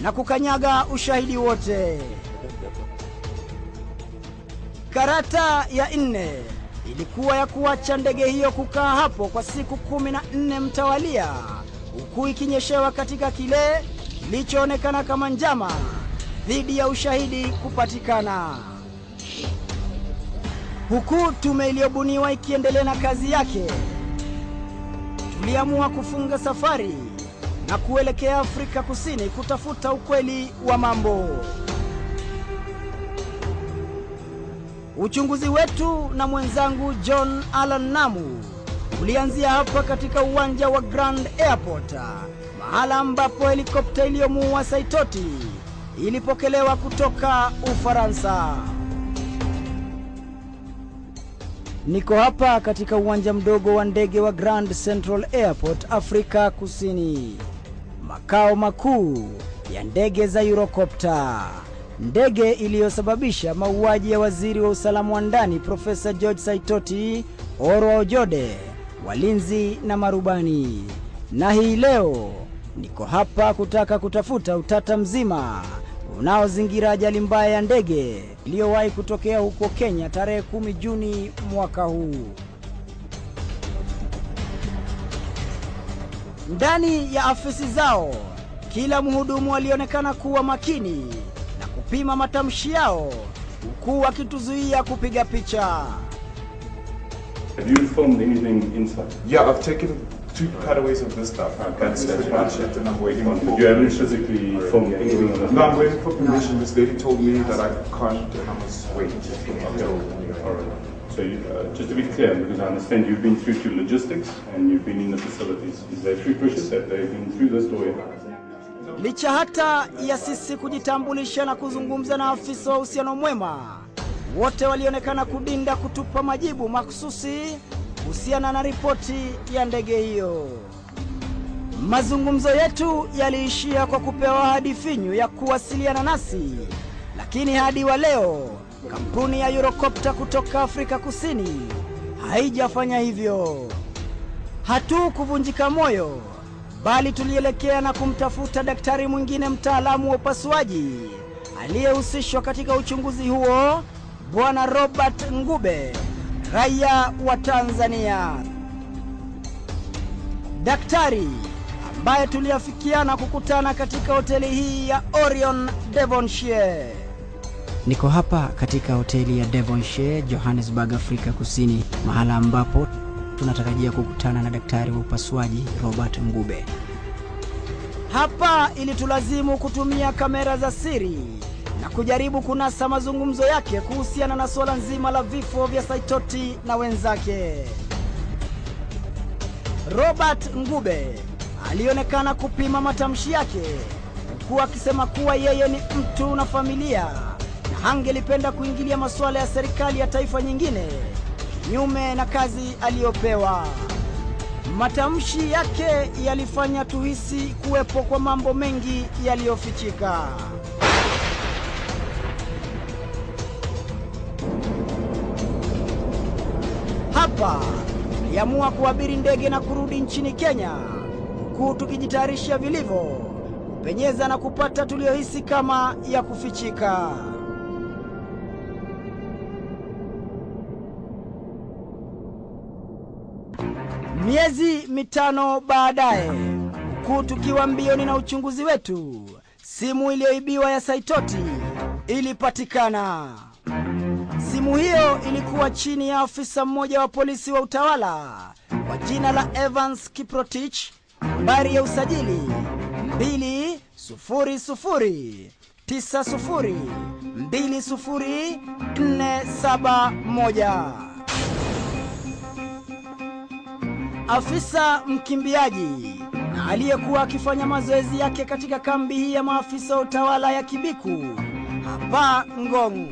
na kukanyaga ushahidi wote. Karata ya 4 ilikuwa ya kuacha ndege hiyo kukaa hapo kwa siku 14 mtawalia, huku ikinyeshewa katika kile kilichoonekana kama njama dhidi ya ushahidi kupatikana. Huku tume iliyobuniwa ikiendelea na kazi yake, tuliamua kufunga safari na kuelekea Afrika Kusini kutafuta ukweli wa mambo. Uchunguzi wetu na mwenzangu John Allan Namu ulianzia hapa katika uwanja wa Grand Airport, mahala ambapo helikopta iliyomuua Saitoti ilipokelewa kutoka Ufaransa. Niko hapa katika uwanja mdogo wa ndege wa Grand Central Airport, Afrika Kusini, makao makuu ya ndege za Eurocopter, ndege iliyosababisha mauaji ya waziri wa usalama wa ndani Profesa George Saitoti, Orwa Ojode, walinzi na marubani. Na hii leo niko hapa kutaka kutafuta utata mzima unaozingira ajali mbaya ya ndege iliyowahi kutokea huko Kenya tarehe 10 Juni mwaka huu. Ndani ya afisi zao, kila mhudumu alionekana kuwa makini na kupima matamshi yao, huku akituzuia kupiga picha. Have you filmed anything inside? Yeah, I've taken 2 cutaways of this stuff. That's it, and I'm waiting on. But you haven't physically filmed anything on the No, I'm waiting for permission. This lady told me that I can't, and I must wait. Okay. All right. So just to be clear, because I understand you've been through to logistics and you've been in the facilities. Is there 3 pushes that they've been through this door? Licha hata ya sisi kujitambulisha na kuzungumza na afisa wa uhusiano mwema, wote walionekana kudinda kutupa majibu makususi kuhusiana na ripoti ya ndege hiyo. Mazungumzo yetu yaliishia kwa kupewa ahadi finyu ya kuwasiliana nasi, lakini hadi wa leo kampuni ya Eurocopter kutoka Afrika Kusini haijafanya hivyo. Hatukuvunjika moyo, bali tulielekea na kumtafuta daktari mwingine mtaalamu wa upasuaji aliyehusishwa katika uchunguzi huo, Bwana Robert Ngube, raia wa Tanzania. Daktari ambaye tuliafikiana kukutana katika hoteli hii ya Orion Devonshire. Niko hapa katika hoteli ya Devonshire, Johannesburg, Afrika Kusini, mahala ambapo tunatarajia kukutana na daktari wa upasuaji Robert Ngube. Hapa ilitulazimu kutumia kamera za siri na kujaribu kunasa mazungumzo yake kuhusiana na swala nzima la vifo vya Saitoti na wenzake. Robert Ngube alionekana kupima matamshi yake, huku akisema kuwa yeye ni mtu na familia na hangelipenda kuingilia masuala ya serikali ya taifa nyingine kinyume na kazi aliyopewa. Matamshi yake yalifanya tuhisi kuwepo kwa mambo mengi yaliyofichika. Hapa tuliamua kuabiri ndege na kurudi nchini Kenya, huku tukijitayarisha vilivyo kupenyeza na kupata tuliohisi kama ya kufichika. Miezi 5 baadaye, huku tukiwa mbioni na uchunguzi wetu, simu iliyoibiwa ya Saitoti ilipatikana. Simu hiyo ilikuwa chini ya afisa mmoja wa polisi wa utawala kwa jina la Evans Kiprotich, nambari ya usajili 200902047. Afisa mkimbiaji na aliyekuwa akifanya mazoezi yake katika kambi hii ya maafisa wa utawala ya Kibiku hapa Ngong.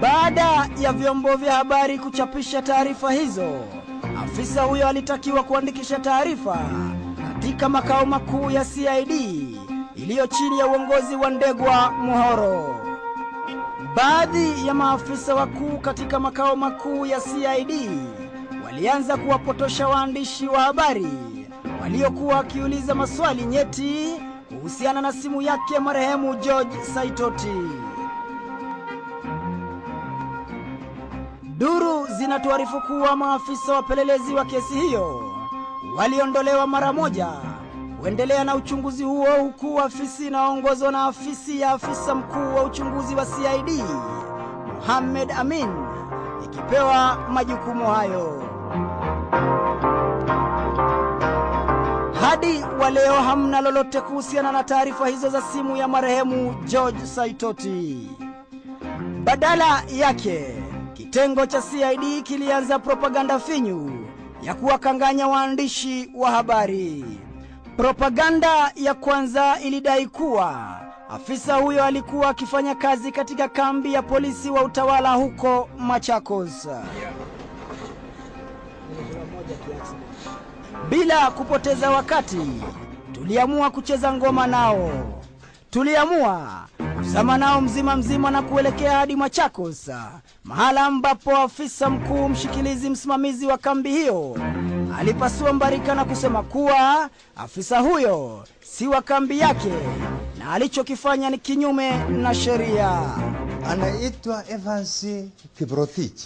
Baada ya vyombo vya habari kuchapisha taarifa hizo, afisa huyo alitakiwa kuandikisha taarifa katika makao makuu ya CID iliyo chini ya uongozi wa Ndegwa Muhoro. Baadhi ya maafisa wakuu katika makao makuu ya CID walianza kuwapotosha waandishi wa habari waliokuwa wakiuliza maswali nyeti kuhusiana na simu yake marehemu George Saitoti. Duru zinatuarifu kuwa maafisa wapelelezi wa kesi hiyo waliondolewa mara moja kuendelea na uchunguzi huo, huku afisi inaongozwa na afisi ya afisa mkuu wa uchunguzi wa CID Mohamed Amin ikipewa majukumu hayo. Hadi wa leo hamna lolote kuhusiana na taarifa hizo za simu ya marehemu George Saitoti. Badala yake, kitengo cha CID kilianza propaganda finyu ya kuwakanganya waandishi wa habari. Propaganda ya kwanza ilidai kuwa afisa huyo alikuwa akifanya kazi katika kambi ya polisi wa utawala huko Machakos. Bila kupoteza wakati, tuliamua kucheza ngoma nao. Tuliamua kuzama nao mzima na kuelekea hadi Machakos, mahala ambapo afisa mkuu mshikilizi msimamizi wa kambi hiyo alipasua mbarika na kusema kuwa afisa huyo si wa kambi yake na alichokifanya ni kinyume na sheria. Anaitwa Evans Kiprotich.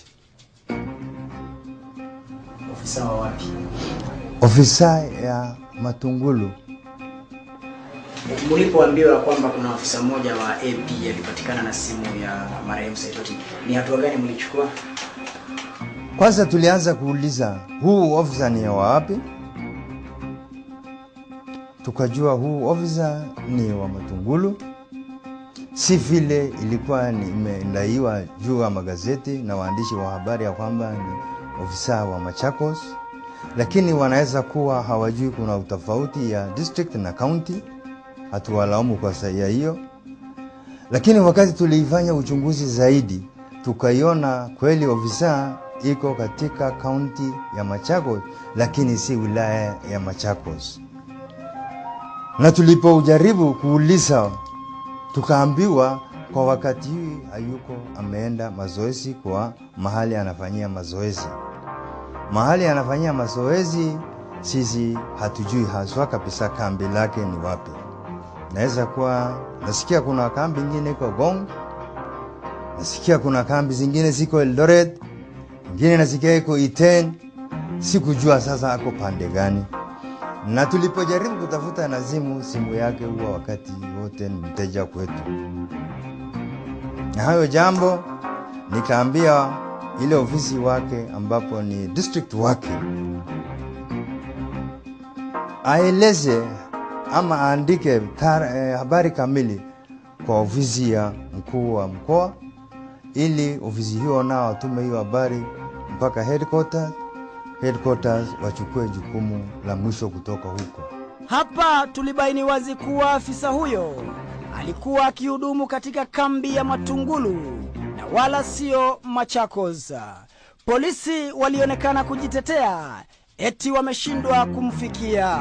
Ofisa wa wapi? Ofisa ya Matungulu. Mlipoambiwa kwamba kuna ofisa mmoja wa AP alipatikana na simu ya marehemu Saitoti, ni hatua gani mlichukua? Kwanza tulianza kuuliza huu ofisa ni wa wapi? Tukajua huu ofisa ni wa Matungulu. Si vile ilikuwa imedaiwa juu ya magazeti na waandishi wa habari ya kwamba ni ofisa wa Machakos, lakini wanaweza kuwa hawajui kuna utofauti ya district na county. Hatuwalaumu kwa sababu hiyo, lakini wakati tulifanya uchunguzi zaidi tukaiona kweli ofisa iko katika county ya Machakos lakini si wilaya ya Machakos. Na tulipojaribu kuuliza tukaambiwa kwa wakati huu hayuko, ameenda mazoezi kwa mahali anafanyia mazoezi. Mahali anafanyia mazoezi sisi hatujui haswa kabisa kambi lake ni wapi. Naweza kuwa nasikia kuna kambi nyingine iko Gong, nasikia kuna kambi zingine ziko Eldoret, nyingine nasikia iko Iten. Sikujua sasa ako pande gani. Na tulipojaribu kutafuta na simu yake huwa wakati wote ni mteja kwetu. Na hayo jambo nikaambia ile ofisi wake ambapo ni district wake aeleze ama aandike habari kamili kwa ofisi ya mkuu wa mkoa, ili ofisi hiyo nao atume hiyo habari mpaka headquarters wachukue jukumu la mwisho kutoka huko. Hapa tulibaini wazi kuwa afisa huyo alikuwa akihudumu katika kambi ya Matungulu na wala sio Machakos. Polisi walionekana kujitetea eti wameshindwa kumfikia.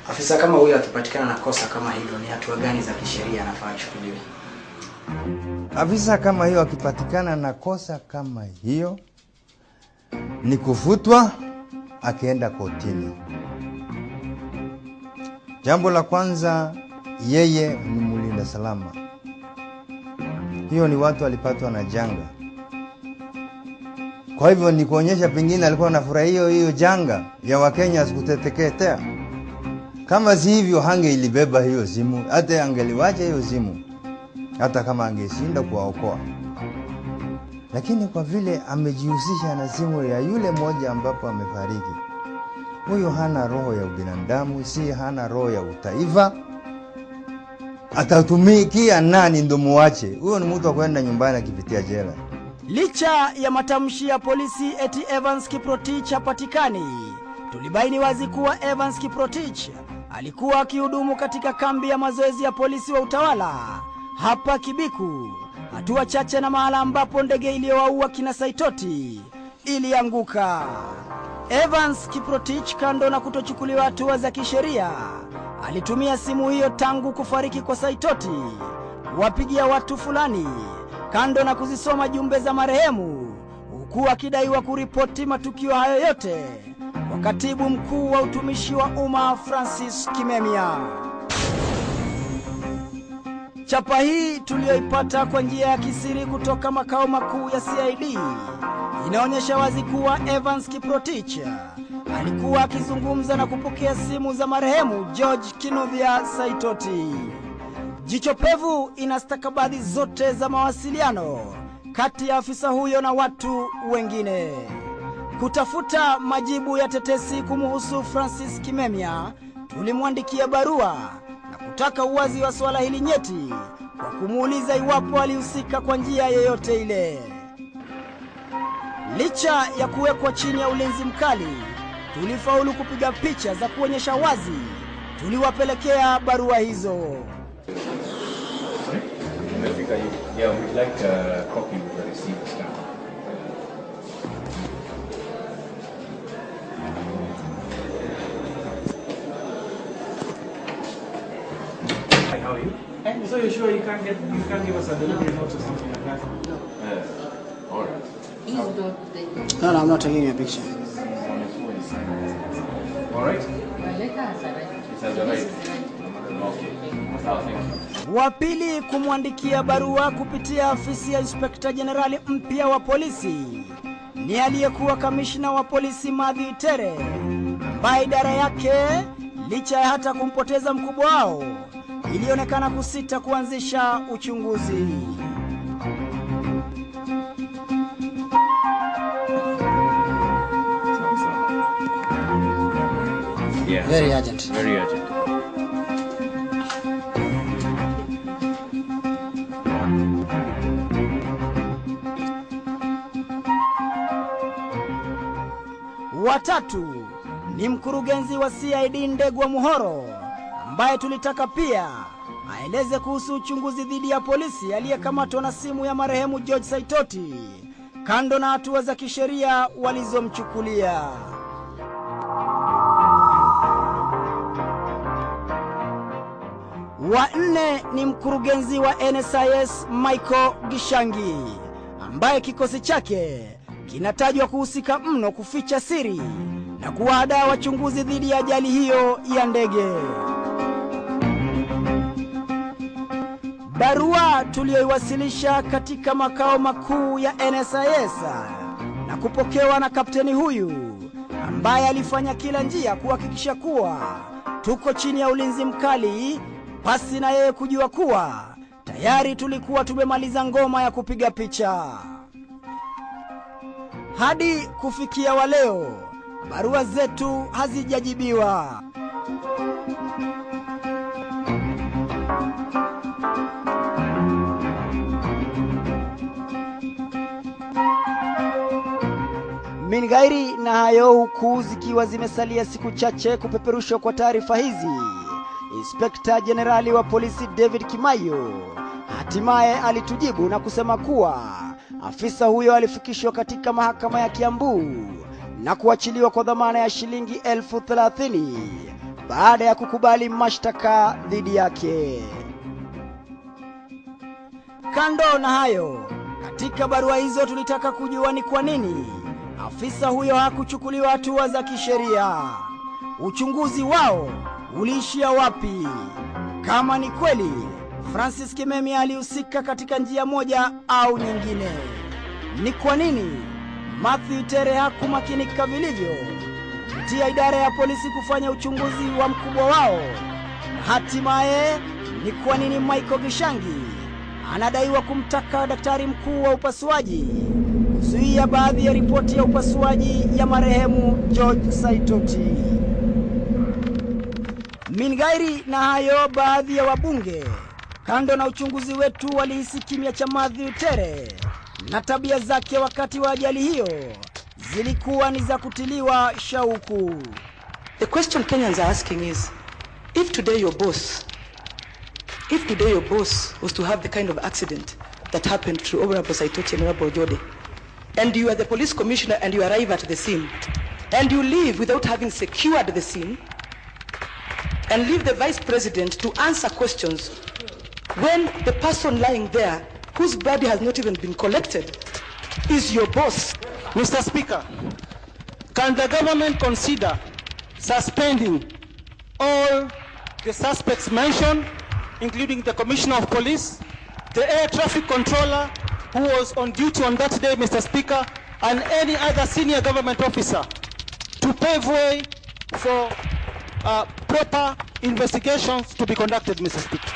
Afisa kama huyo akipatikana na kosa kama hilo, ni hatua gani za kisheria anafaa achukuliwe? Afisa kama hiyo akipatikana na kosa kama hiyo ni kufutwa akienda kotini. Jambo la kwanza, yeye ni mlinda salama. Hiyo ni watu walipatwa na janga. Kwa hivyo ni kuonyesha pengine alikuwa anafurahia hiyo janga ya Wakenya sikuteketea. Kama si hivyo hange ilibeba hiyo simu, hata angeliwacha hiyo simu, hata kama angeshinda kuwaokoa. Lakini kwa vile amejihusisha na simu ya yule mmoja ambapo amefariki, huyo hana roho ya ubinadamu, si hana roho ya utaifa. Atatumikia nani ndo muache? Huyo ni mtu wa kwenda nyumbani akipitia jela. Licha ya matamshi ya polisi eti Evans Kiprotich hapatikani, tulibaini wazi kuwa Evans Kiprotich alikuwa akihudumu katika kambi ya mazoezi ya polisi wa utawala hapa Kibiku, hatua chache na mahala ambapo ndege iliyowaua kina Saitoti ilianguka. Evans Kiprotich, kando na kutochukuliwa hatua za kisheria, alitumia simu hiyo tangu kufariki kwa Saitoti kuwapigia watu fulani, kando na kuzisoma jumbe za marehemu, huku akidaiwa kuripoti matukio hayo yote kwa katibu mkuu wa utumishi wa umma Francis Kimemia. Chapa hii tuliyoipata kwa njia ya kisiri kutoka makao makuu ya CID inaonyesha wazi kuwa Evans Kiprotich alikuwa akizungumza na kupokea simu za marehemu George Kinudhia Saitoti. Jicho pevu ina stakabadhi zote za mawasiliano kati ya afisa huyo na watu wengine. Kutafuta majibu ya tetesi kumuhusu Francis Kimemia, tulimwandikia barua na kutaka uwazi wa swala hili nyeti kwa kumuuliza iwapo alihusika kwa njia yoyote ile. Licha ya kuwekwa chini ya ulinzi mkali, tulifaulu kupiga picha za kuonyesha wazi tuliwapelekea barua hizo. Yeah, we'd like a copy of the receipt stamp. Hi, how are you? So you're sure you can't give us a delivery note or something like that? No. All right. No, I'm not taking a picture. All right. It has arrived. Okay. Thank you. Wa pili kumwandikia barua kupitia afisi ya Inspector General mpya wa polisi ni aliyekuwa kamishna wa polisi Matthew Tere, ambaye idara yake licha ya hata kumpoteza mkubwa wao ilionekana kusita kuanzisha uchunguzi. Yeah. Very urgent. Very urgent. Watatu ni mkurugenzi wa CID Ndegwa Muhoro, ambaye tulitaka pia aeleze kuhusu uchunguzi dhidi ya polisi aliyekamatwa na simu ya marehemu George Saitoti, kando na hatua za kisheria walizomchukulia. Wa nne ni mkurugenzi wa NSIS Michael Gishangi, ambaye kikosi chake kinatajwa kuhusika mno kuficha siri na kuwahadaa wachunguzi dhidi ya ajali hiyo ya ndege. Barua tuliyoiwasilisha katika makao makuu ya NSIS na kupokewa na kapteni huyu, ambaye alifanya kila njia kuhakikisha kuwa tuko chini ya ulinzi mkali, pasi na yeye kujua kuwa tayari tulikuwa tumemaliza ngoma ya kupiga picha. Hadi kufikia wa leo, barua zetu hazijajibiwa. Mingairi na hayo, huku zikiwa zimesalia siku chache kupeperushwa kwa taarifa hizi, Inspector Generali wa polisi David Kimayo hatimaye alitujibu na kusema kuwa afisa huyo alifikishwa katika mahakama ya Kiambu na kuachiliwa kwa dhamana ya shilingi 30,000 baada ya kukubali mashtaka dhidi yake. Kando na hayo, katika barua hizo tulitaka kujua ni kwa nini afisa huyo hakuchukuliwa hatua za kisheria. Uchunguzi wao uliishia wapi? Kama ni kweli Francis Kimemia alihusika katika njia moja au nyingine, ni kwa nini Matthew Tere hakumakinika vilivyo kupitia idara ya polisi kufanya uchunguzi wa mkubwa wao? Hatimaye ni kwa nini Michael Gishangi anadaiwa kumtaka daktari mkuu wa upasuaji kuzuia baadhi ya ripoti ya upasuaji ya marehemu George Saitoti? Mingairi na hayo, baadhi ya wabunge kando na uchunguzi wetu walihisi kimya cha Matthew Tere na tabia zake wakati wa ajali hiyo zilikuwa ni za kutiliwa shauku. The question Kenyans are asking is, if today your boss was to have the kind of accident that happened to Honorable Saitoti and Honorable Jode, and you are the police commissioner and you arrive at the scene, and you leave without having secured the scene, and leave the vice president to answer questions when the person lying there, whose body has not even been collected, is your boss. Mr. Speaker, can the government consider suspending all the suspects mentioned including the Commissioner of Police, the Air Traffic Controller, who was on duty on that day, Mr. Speaker, and any other senior government officer to pave way for proper investigations to be conducted, Mr. Speaker.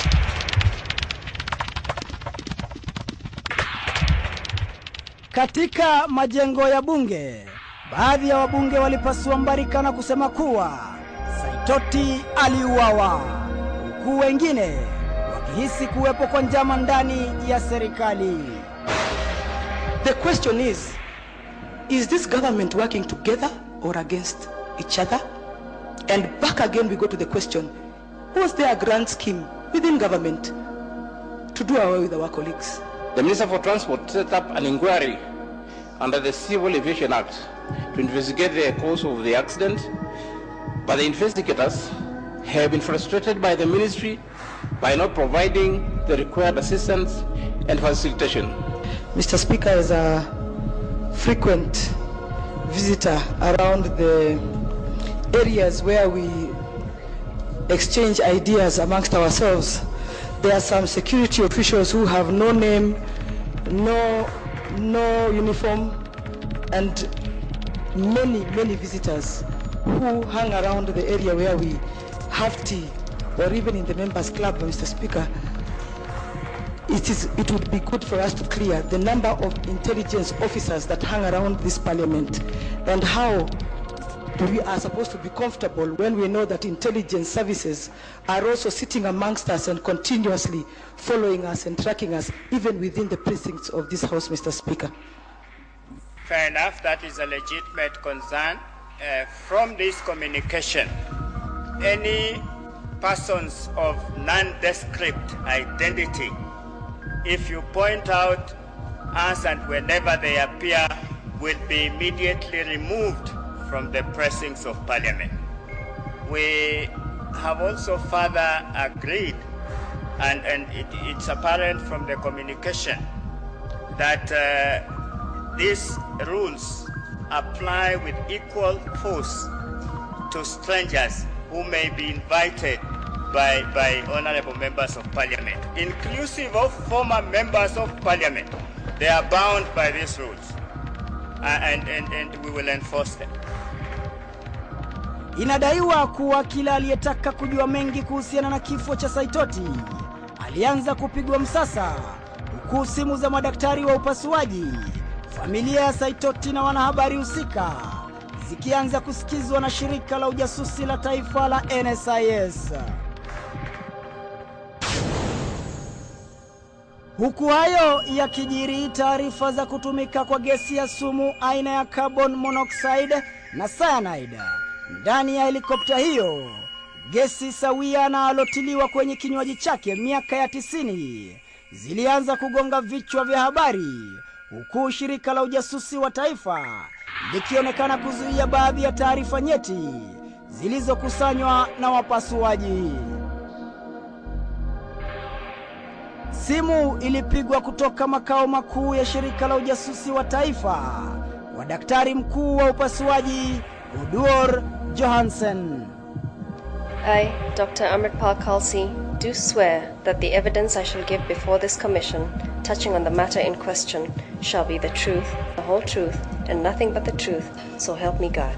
Katika majengo ya bunge, baadhi ya wabunge walipasua mbarika na kusema kuwa Saitoti aliuawa, huku wengine wakihisi kuwepo kwa njama ndani ya serikali. The question is this government working together or against each other? And back again we go to the question, was there a grand scheme within government to do away with our colleagues? The Minister for Transport set up an inquiry under the Civil Aviation Act to investigate the cause of the accident, but the investigators have been frustrated by the ministry by not providing the required assistance and facilitation. Mr. Speaker, as a frequent visitor around the areas where we exchange ideas amongst ourselves, there are some security officials who have no name, no uniform, and many visitors who hang around the area where we have tea, or even in the members club, Mr. Speaker. It would be good for us to clear the number of intelligence officers that hang around this parliament, and how we are supposed to be comfortable when we know that intelligence services are also sitting amongst us and continuously following us and tracking us, even within the precincts of this house, Mr. Speaker. Fair enough, that is a legitimate concern. From this communication, any persons of nondescript identity, if you point out us and whenever they appear, will be immediately removed from the precincts of Parliament. We have also further agreed, and it's apparent from the communication, that these rules apply with equal force to strangers who may be invited by honorable members of Parliament, inclusive of former members of Parliament. They are bound by these rules, and we will enforce them. Inadaiwa kuwa kila aliyetaka kujua mengi kuhusiana na kifo cha Saitoti alianza kupigwa msasa, huku simu za madaktari wa upasuaji, familia ya Saitoti na wanahabari husika zikianza kusikizwa na shirika la ujasusi la taifa la NSIS. Huku hayo yakijiri, taarifa za kutumika kwa gesi ya sumu aina ya carbon monoxide na cyanide ndani ya helikopta hiyo, gesi sawia na alotiliwa kwenye kinywaji chake miaka ya 90, zilianza kugonga vichwa vya habari, huku shirika la ujasusi wa taifa likionekana kuzuia baadhi ya taarifa nyeti zilizokusanywa na wapasuaji. Simu ilipigwa kutoka makao makuu ya shirika la ujasusi wa taifa wa daktari mkuu wa upasuaji Oduor Johansen. I, Dr. Amritpal Khalsi, do swear that the evidence I shall give before this commission touching on the matter in question shall be the truth, the whole truth, and nothing but the truth, so help me God.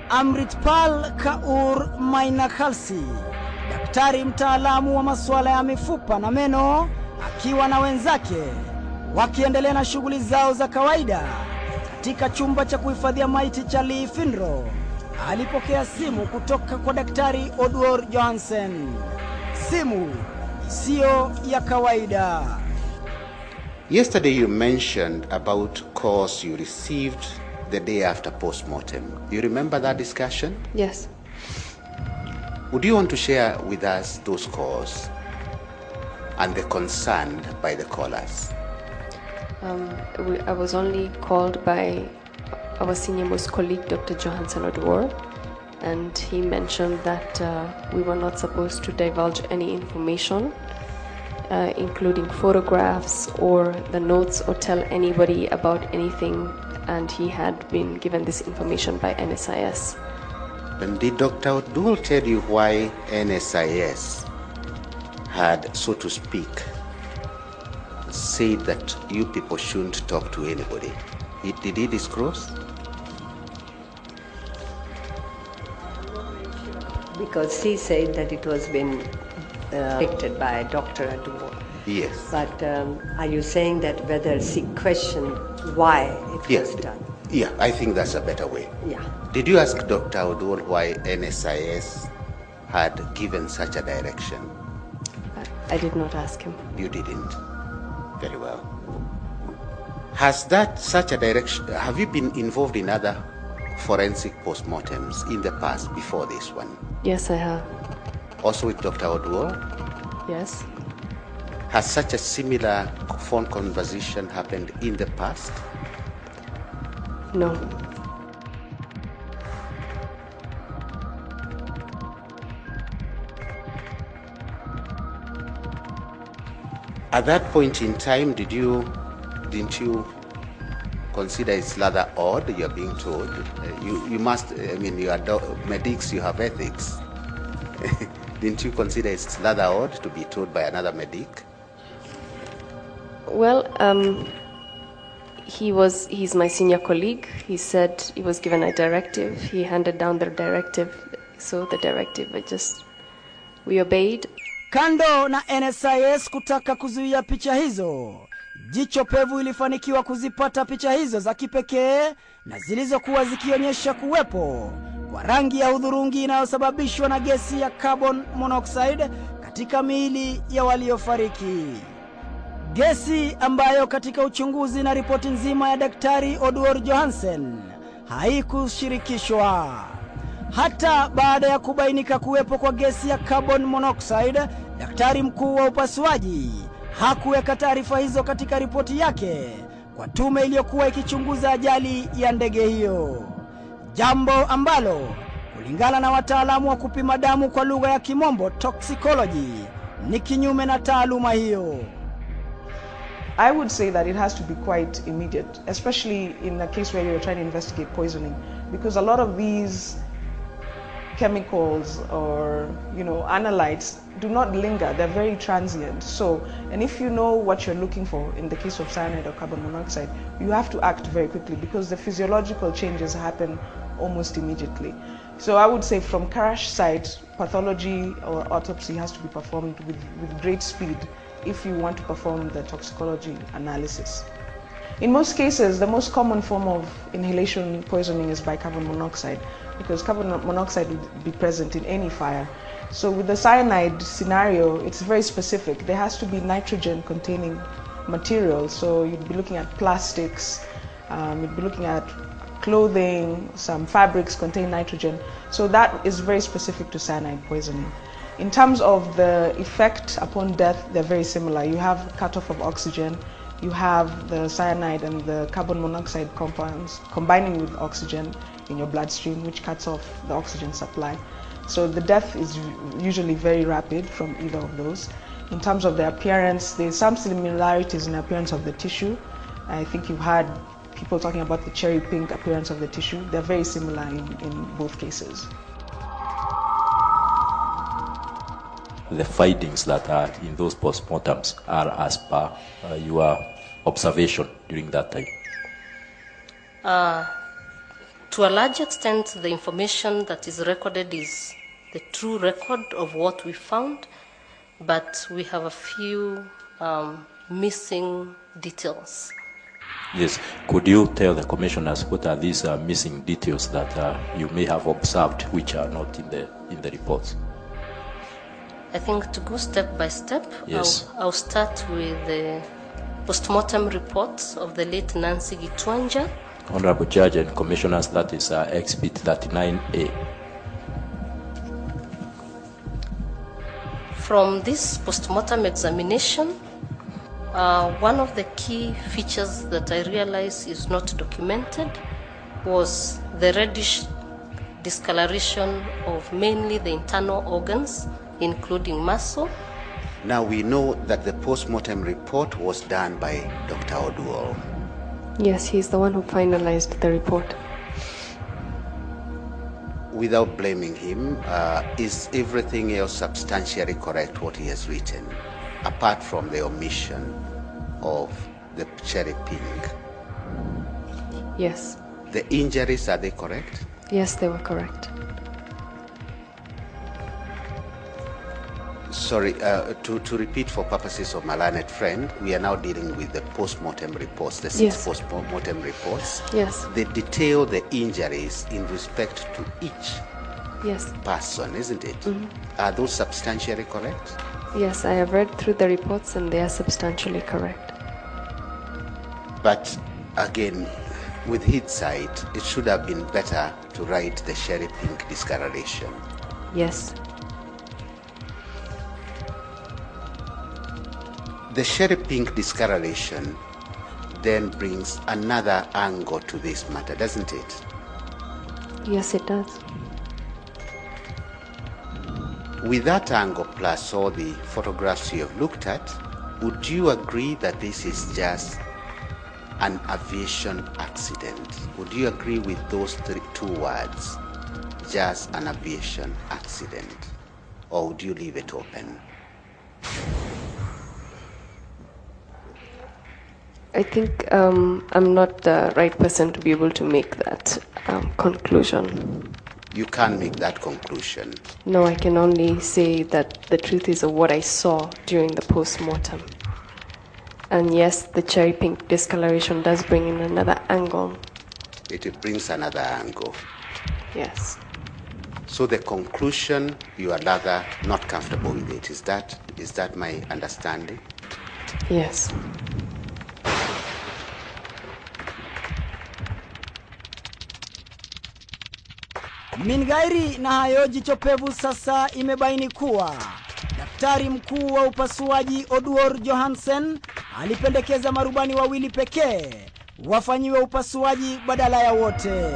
Amritpal Kaur Maina Khalsi, daktari mtaalamu wa masuala ya mifupa na meno, akiwa na wenzake wakiendelea na shughuli zao za kawaida katika chumba cha kuhifadhia maiti cha Lee Finro, alipokea simu kutoka kwa daktari Oduor Johansen. Simu isiyo ya kawaida. Yesterday you mentioned about calls you received the day after postmortem. Do you remember that discussion? Yes. Would you want to share with us those calls and the concern by the callers? I was only called by our senior most colleague, Dr. Johansen Oduor, and he mentioned that we were not supposed to divulge any information, including photographs or the notes, or tell anybody about anything, and he had been given this information by NSIS. And did Dr. Oduor tell you why NSIS had, so to speak, said that you people shouldn't talk to anybody. Did he disclose? Because he said that it was been dictated by Dr. Adumo. Yes. But are you saying that whether she questioned why it was done? Yeah, I think that's a better way. Yeah. Did you ask Dr. Oduor why NSIS had given such a direction? I did not ask him. You didn't. Very well. Has that such a direction, have you been involved in other forensic postmortems in the past before this one? Yes, I have. Also with Dr. Oduor? Yes. Has such a similar phone conversation happened in the past? No. At that point in time, didn't you consider it's rather odd? You're being told you must. I mean, you are medics. You have ethics. Didn't you consider it's rather odd to be told by another medic? Well, he's my senior colleague. He said he was given a directive. He handed down the directive. So the directive, we obeyed. Kando na NSIS kutaka kuzuia picha hizo, jicho pevu ilifanikiwa kuzipata picha hizo za kipekee na zilizokuwa zikionyesha kuwepo kwa rangi ya hudhurungi inayosababishwa na gesi ya carbon monoxide katika miili ya waliofariki. Gesi ambayo katika uchunguzi na ripoti nzima ya Daktari Oduor Johansen haikushirikishwa. Hata baada ya kubainika kuwepo kwa gesi ya carbon monoxide, daktari mkuu wa upasuaji hakuweka taarifa hizo katika ripoti yake kwa tume iliyokuwa ikichunguza ajali ya ndege hiyo. Jambo ambalo kulingana na wataalamu wa kupima damu kwa lugha ya Kimombo toxicology ni kinyume na taaluma hiyo. I would say that it has to be quite immediate, especially in a case where you're trying to investigate poisoning, because a lot of these chemicals or analytes do not linger. They're very transient. So, and if you know what you're looking for in the case of cyanide or carbon monoxide, you have to act very quickly because the physiological changes happen almost immediately. So I would say from crash site, pathology or autopsy has to be performed with great speed if you want to perform the toxicology analysis. In most cases, the most common form of inhalation poisoning is by carbon monoxide, because carbon monoxide would be present in any fire. So with the cyanide scenario, it's very specific. There has to be nitrogen-containing material. So you'd be looking at plastics, you'd be looking at clothing, some fabrics contain nitrogen. So that is very specific to cyanide poisoning. In terms of the effect upon death, they're very similar. You have cutoff of oxygen, you have the cyanide and the carbon monoxide compounds combining with oxygen in your bloodstream, which cuts off the oxygen supply. So the death is usually very rapid from either of those. In terms of the appearance, there's some similarities in the appearance of the tissue. I think you've had people talking about the cherry pink appearance of the tissue. They're very similar in both cases. The findings that are in those postmortems are as per your observation during that time? To a large extent, the information that is recorded is the true record of what we found, but we have a few missing details. Yes. Could you tell the commissioners what are these missing details that you may have observed which are not in the reports? I think to go step by step, yes. I'll start with the postmortem reports of the late Nancy Gitwanja. Honorable Judge and Commissioners, that is Exhibit 39A. From this postmortem examination, one of the key features that I realized is not documented was the reddish discoloration of mainly the internal organs, including muscle. Now we know that the post-mortem report was done by Dr. Oduor. Yes, he's the one who finalized the report. without blaming him, is everything else substantially correct what he has written, apart from the omission of the cherry pink? Yes. The injuries, are they correct? Yes, they were correct. Sorry, to repeat for purposes of my learned friend, we are now dealing with the post-mortem reports, the 6 Yes. post-mortem reports. Yes. They detail the injuries in respect to each Yes. person, isn't it? Mhm. Are those substantially correct? Yes, I have read through the reports and they are substantially correct. But again, with hindsight, it should have been better to write the cherry pink discoloration. Yes. The cherry pink discoloration then brings another angle to this matter, doesn't it? Yes, it does. With that angle plus all the photographs you have looked at, would you agree that this is just an aviation accident? Would you agree with those two words, just an aviation accident? Or would you leave it open? I think I'm not the right person to be able to make that conclusion. You can't make that conclusion. No, I can only say that the truth is of what I saw during the post-mortem. And yes, the cherry pink discoloration does bring in another angle. It brings another angle. Yes. So the conclusion, you are rather not comfortable with it. Is that my understanding? Yes. Mingairi na hayo jichopevu sasa imebaini kuwa daktari mkuu wa upasuaji Oduor Johansen alipendekeza marubani wawili pekee wafanyiwe upasuaji badala ya wote.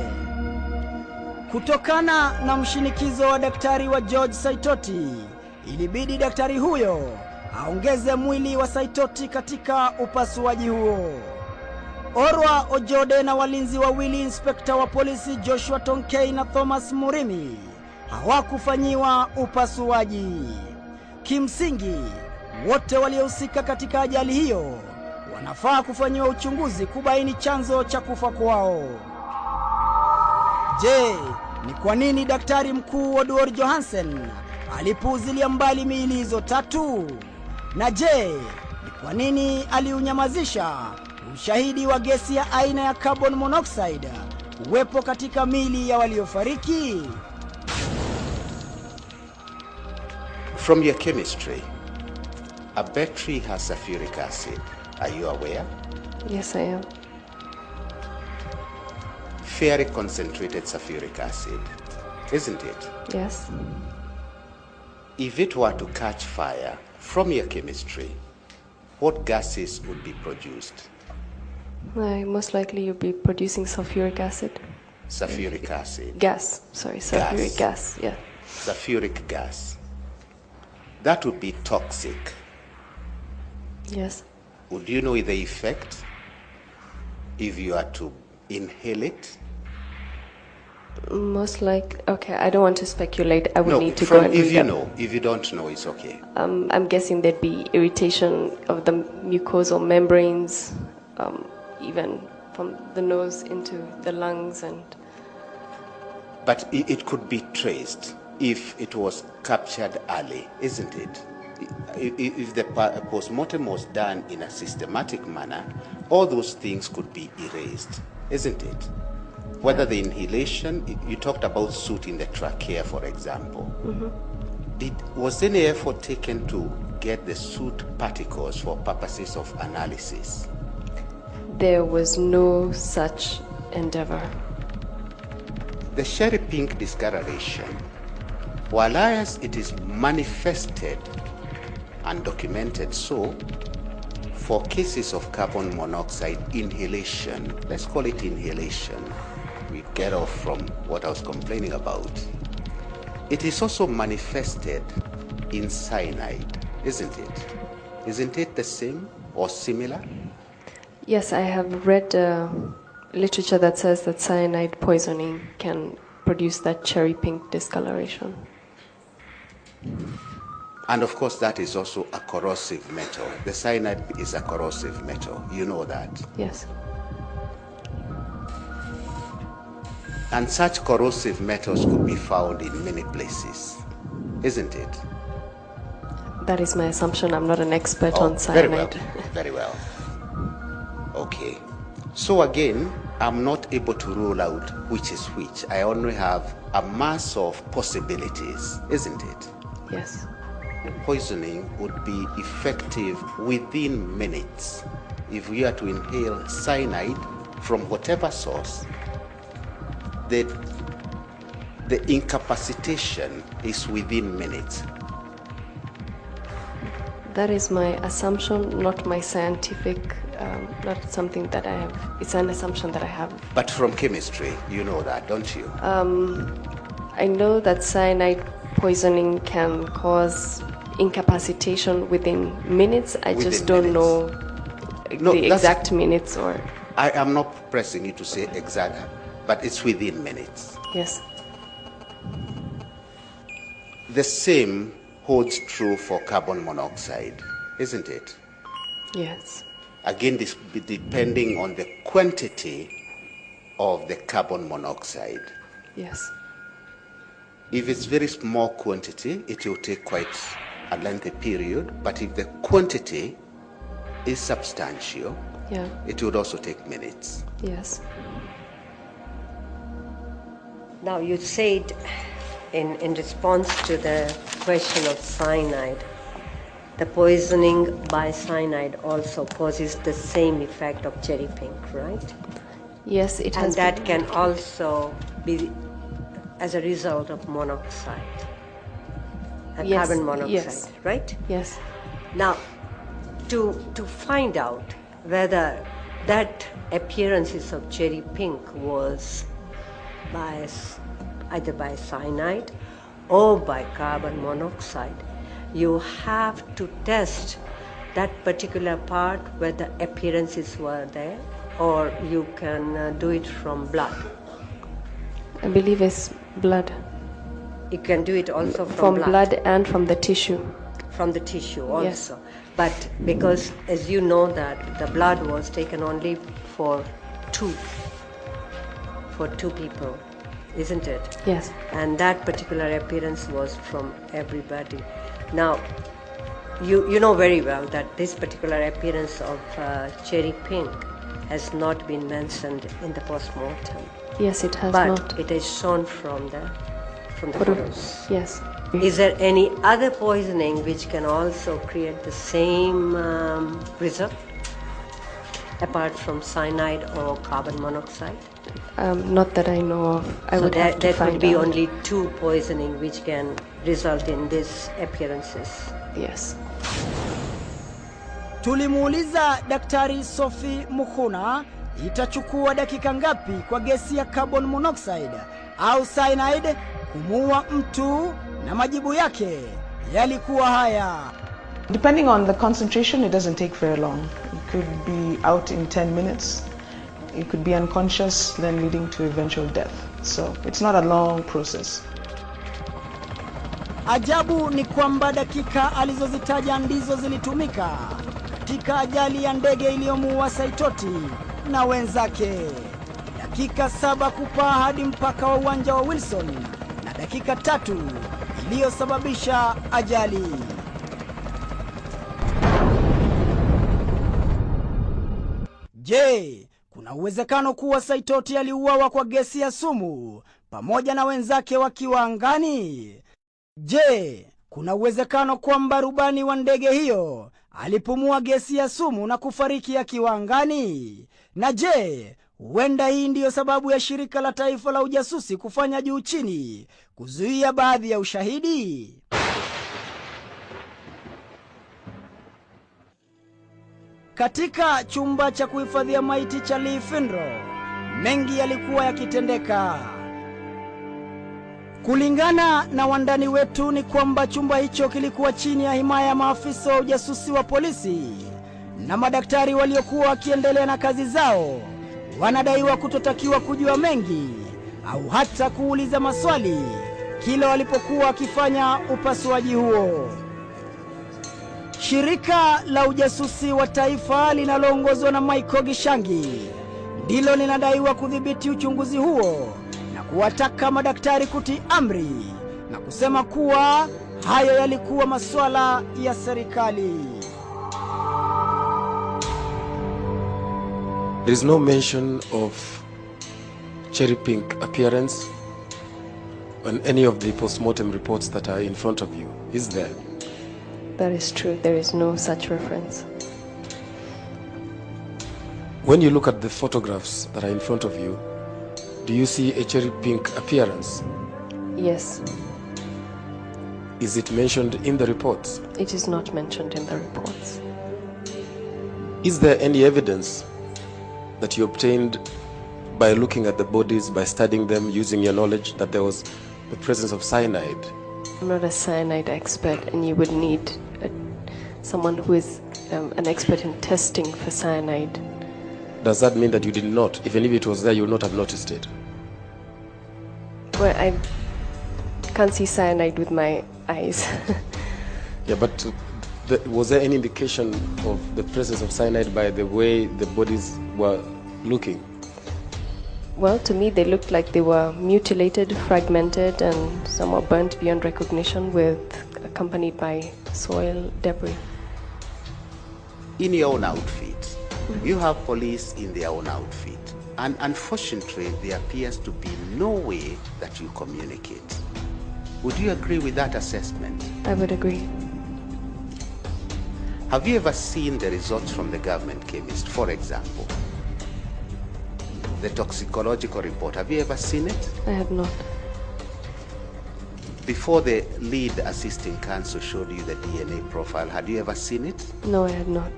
Kutokana na mshinikizo wa daktari wa George Saitoti, ilibidi daktari huyo aongeze mwili wa Saitoti katika upasuaji huo. Orwa Ojode na walinzi wawili, inspekta wa polisi Joshua Tonkei na Thomas Murimi, hawakufanyiwa upasuaji. Kimsingi, wote waliohusika katika ajali hiyo wanafaa kufanyiwa uchunguzi kubaini chanzo cha kufa kwao. Je, ni kwa nini daktari mkuu Oduor Johansen alipuuzilia mbali miili hizo tatu? Na je, ni kwa nini aliunyamazisha ushahidi wa gesi ya aina ya carbon monoxide uwepo katika miili ya waliofariki? From your chemistry, a battery has sulfuric acid. Are you aware? Yes, I am. Fairly concentrated sulfuric acid, isn't it? Yes. If it were to catch fire, from your chemistry, what gases would be produced? Most likely you'll be producing sulfuric acid. Sulfuric acid. Gas. Sorry, sulfuric gas. Yeah. Sulfuric gas. That would be toxic. Yes. Would you know the effect if you are to inhale it? Most likely, okay, I don't want to speculate. I would No, need to go and if read you up. know. If you don't know, it's okay. I'm guessing there'd be irritation of the mucosal membranes, even from the nose into the lungs and... But it could be traced if it was captured early, isn't it? If the post-mortem was done in a systematic manner, all those things could be erased, isn't it? Whether the inhalation, you talked about soot in the trachea, for example. Mm-hmm. Was any effort taken to get the soot particles for purposes of analysis? There was no such endeavor. The cherry pink discoloration, while as it is manifested and documented so, for cases of carbon monoxide inhalation, let's call it inhalation, we get off from what I was complaining about. It is also manifested in cyanide, isn't it? Isn't it the same or similar? Yes, I have read literature that says that cyanide poisoning can produce that cherry pink discoloration. And of course, that is also a corrosive metal. The cyanide is a corrosive metal. You know that? Yes. And such corrosive metals could be found in many places, isn't it? That is my assumption. I'm not an expert on cyanide. Very well. Okay. So again, I'm not able to rule out which is which. I only have a mass of possibilities, isn't it? Yes. Poisoning would be effective within minutes. If we are to inhale cyanide from whatever source, the incapacitation is within minutes. That is my assumption, not my scientific, not something that I have. It's an assumption that I have. But from chemistry, you know that, don't you? I know that cyanide poisoning can cause incapacitation within minutes. I just don't know the exact minutes or... I am not pressing you to say exact, but it's within minutes. Yes. The same holds true for carbon monoxide, isn't it? Yes. Again, this depending on the quantity of the carbon monoxide. Yes. If it's very small quantity, it will take quite a lengthy period, but if the quantity is substantial, it would also take minutes. Yes. Now you said in response to the question of cyanide, the poisoning by cyanide also causes the same effect of cherry pink, right? Yes, it has. And that can also be as a result of monoxide, carbon monoxide, right? Yes. Now, to find out whether that appearances of cherry pink was either by cyanide or by carbon monoxide, you have to test that particular part where the appearances were there, or you can do it from blood. I believe it's blood. You can do it also from blood and from the tissue. From the tissue also. Yes. But because, as you know, that the blood was taken only for two people, isn't it? Yes. And that particular appearance was from everybody. Now, you know very well that this particular appearance of cherry pink has not been mentioned in the post-mortem. Yes, it has not. But it is shown from the photos. Yes. Is there any other poisoning which can also create the same result, apart from cyanide or carbon monoxide? Not that I know of. I would have to find out. There could be only two poisoning which can result in these appearances. Yes. Tulimuuliza Daktari Sophie Mukhuna itachukua dakika ngapi kwa gesi ya carbon monoxide au cyanide kumuua mtu, na majibu yake yalikuwa haya. Depending on the concentration, it doesn't take very long. You could be out in 10 minutes. You could be unconscious, then leading to eventual death. So it's not a long process. Ajabu ni kwamba dakika alizozitaja ndizo zilitumika katika ajali ya ndege iliyomuua Saitoti na wenzake. Dakika 7 kupaa hadi mpaka wa uwanja wa Wilson na dakika 3 iliyosababisha ajali. Je, kuna uwezekano kuwa Saitoti aliuawa kwa gesi ya sumu pamoja na wenzake wakiwa angani? Je, kuna uwezekano kwamba rubani wa ndege hiyo alipumua gesi ya sumu na kufariki akiwa angani? Na je, huenda hii ndiyo sababu ya shirika la taifa la ujasusi kufanya juu chini kuzuia baadhi ya ushahidi? Katika chumba cha kuhifadhia maiti cha Lee Funeral, mengi yalikuwa yakitendeka. Kulingana na wandani wetu ni kwamba chumba hicho kilikuwa chini ya himaya ya maafisa wa ujasusi wa polisi, na madaktari waliokuwa wakiendelea na kazi zao wanadaiwa kutotakiwa kujua mengi au hata kuuliza maswali kila walipokuwa wakifanya upasuaji huo. Shirika la ujasusi wa taifa linaloongozwa na Michael Gishangi ndilo linadaiwa kudhibiti uchunguzi huo na kuwataka madaktari kutii amri na kusema kuwa hayo yalikuwa masuala ya serikali. There is no mention of cherry pink appearance on any of the post-mortem reports that are in front of you, is there? That is true. There is no such reference. When you look at the photographs that are in front of you, do you see a cherry pink appearance? Yes. Is it mentioned in the reports? It is not mentioned in the reports. Is there any evidence that you obtained by looking at the bodies, by studying them, using your knowledge, that there was the presence of cyanide? I'm not a cyanide expert, and you would need someone who is an expert in testing for cyanide. Does that mean that you did not, even if it was there, you would not have noticed it? Well, I can't see cyanide with my eyes. Yeah, but was there any indication of the presence of cyanide by the way the bodies were looking? Well, to me, they looked like they were mutilated, fragmented, and some were burnt beyond recognition, accompanied by soil debris. In your own outfit, you have police in their own outfit, and unfortunately, there appears to be no way that you communicate. Would you agree with that assessment? I would agree. Have you ever seen the results from the government chemist, for example? The toxicological report, have you ever seen it? I have not. Before the lead assisting counsel showed you the DNA profile, had you ever seen it? No, I had not.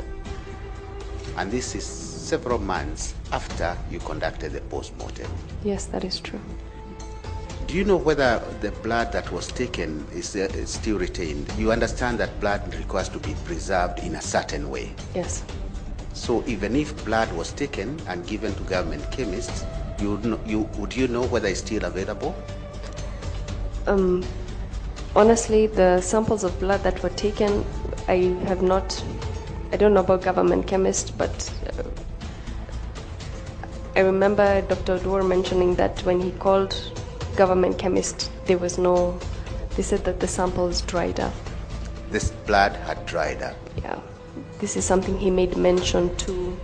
And this is several months after you conducted the post-mortem. Yes, that is true. Do you know whether the blood that was taken is still retained? You understand that blood requires to be preserved in a certain way. Yes. So even if blood was taken and given to government chemists, would you know whether it's still available? Honestly, the samples of blood that were taken, I don't know about government chemists, but I remember Dr. Odwor mentioning that when he called government chemist, they said that the samples dried up. This blood had dried up? Yeah. This is something he made mention to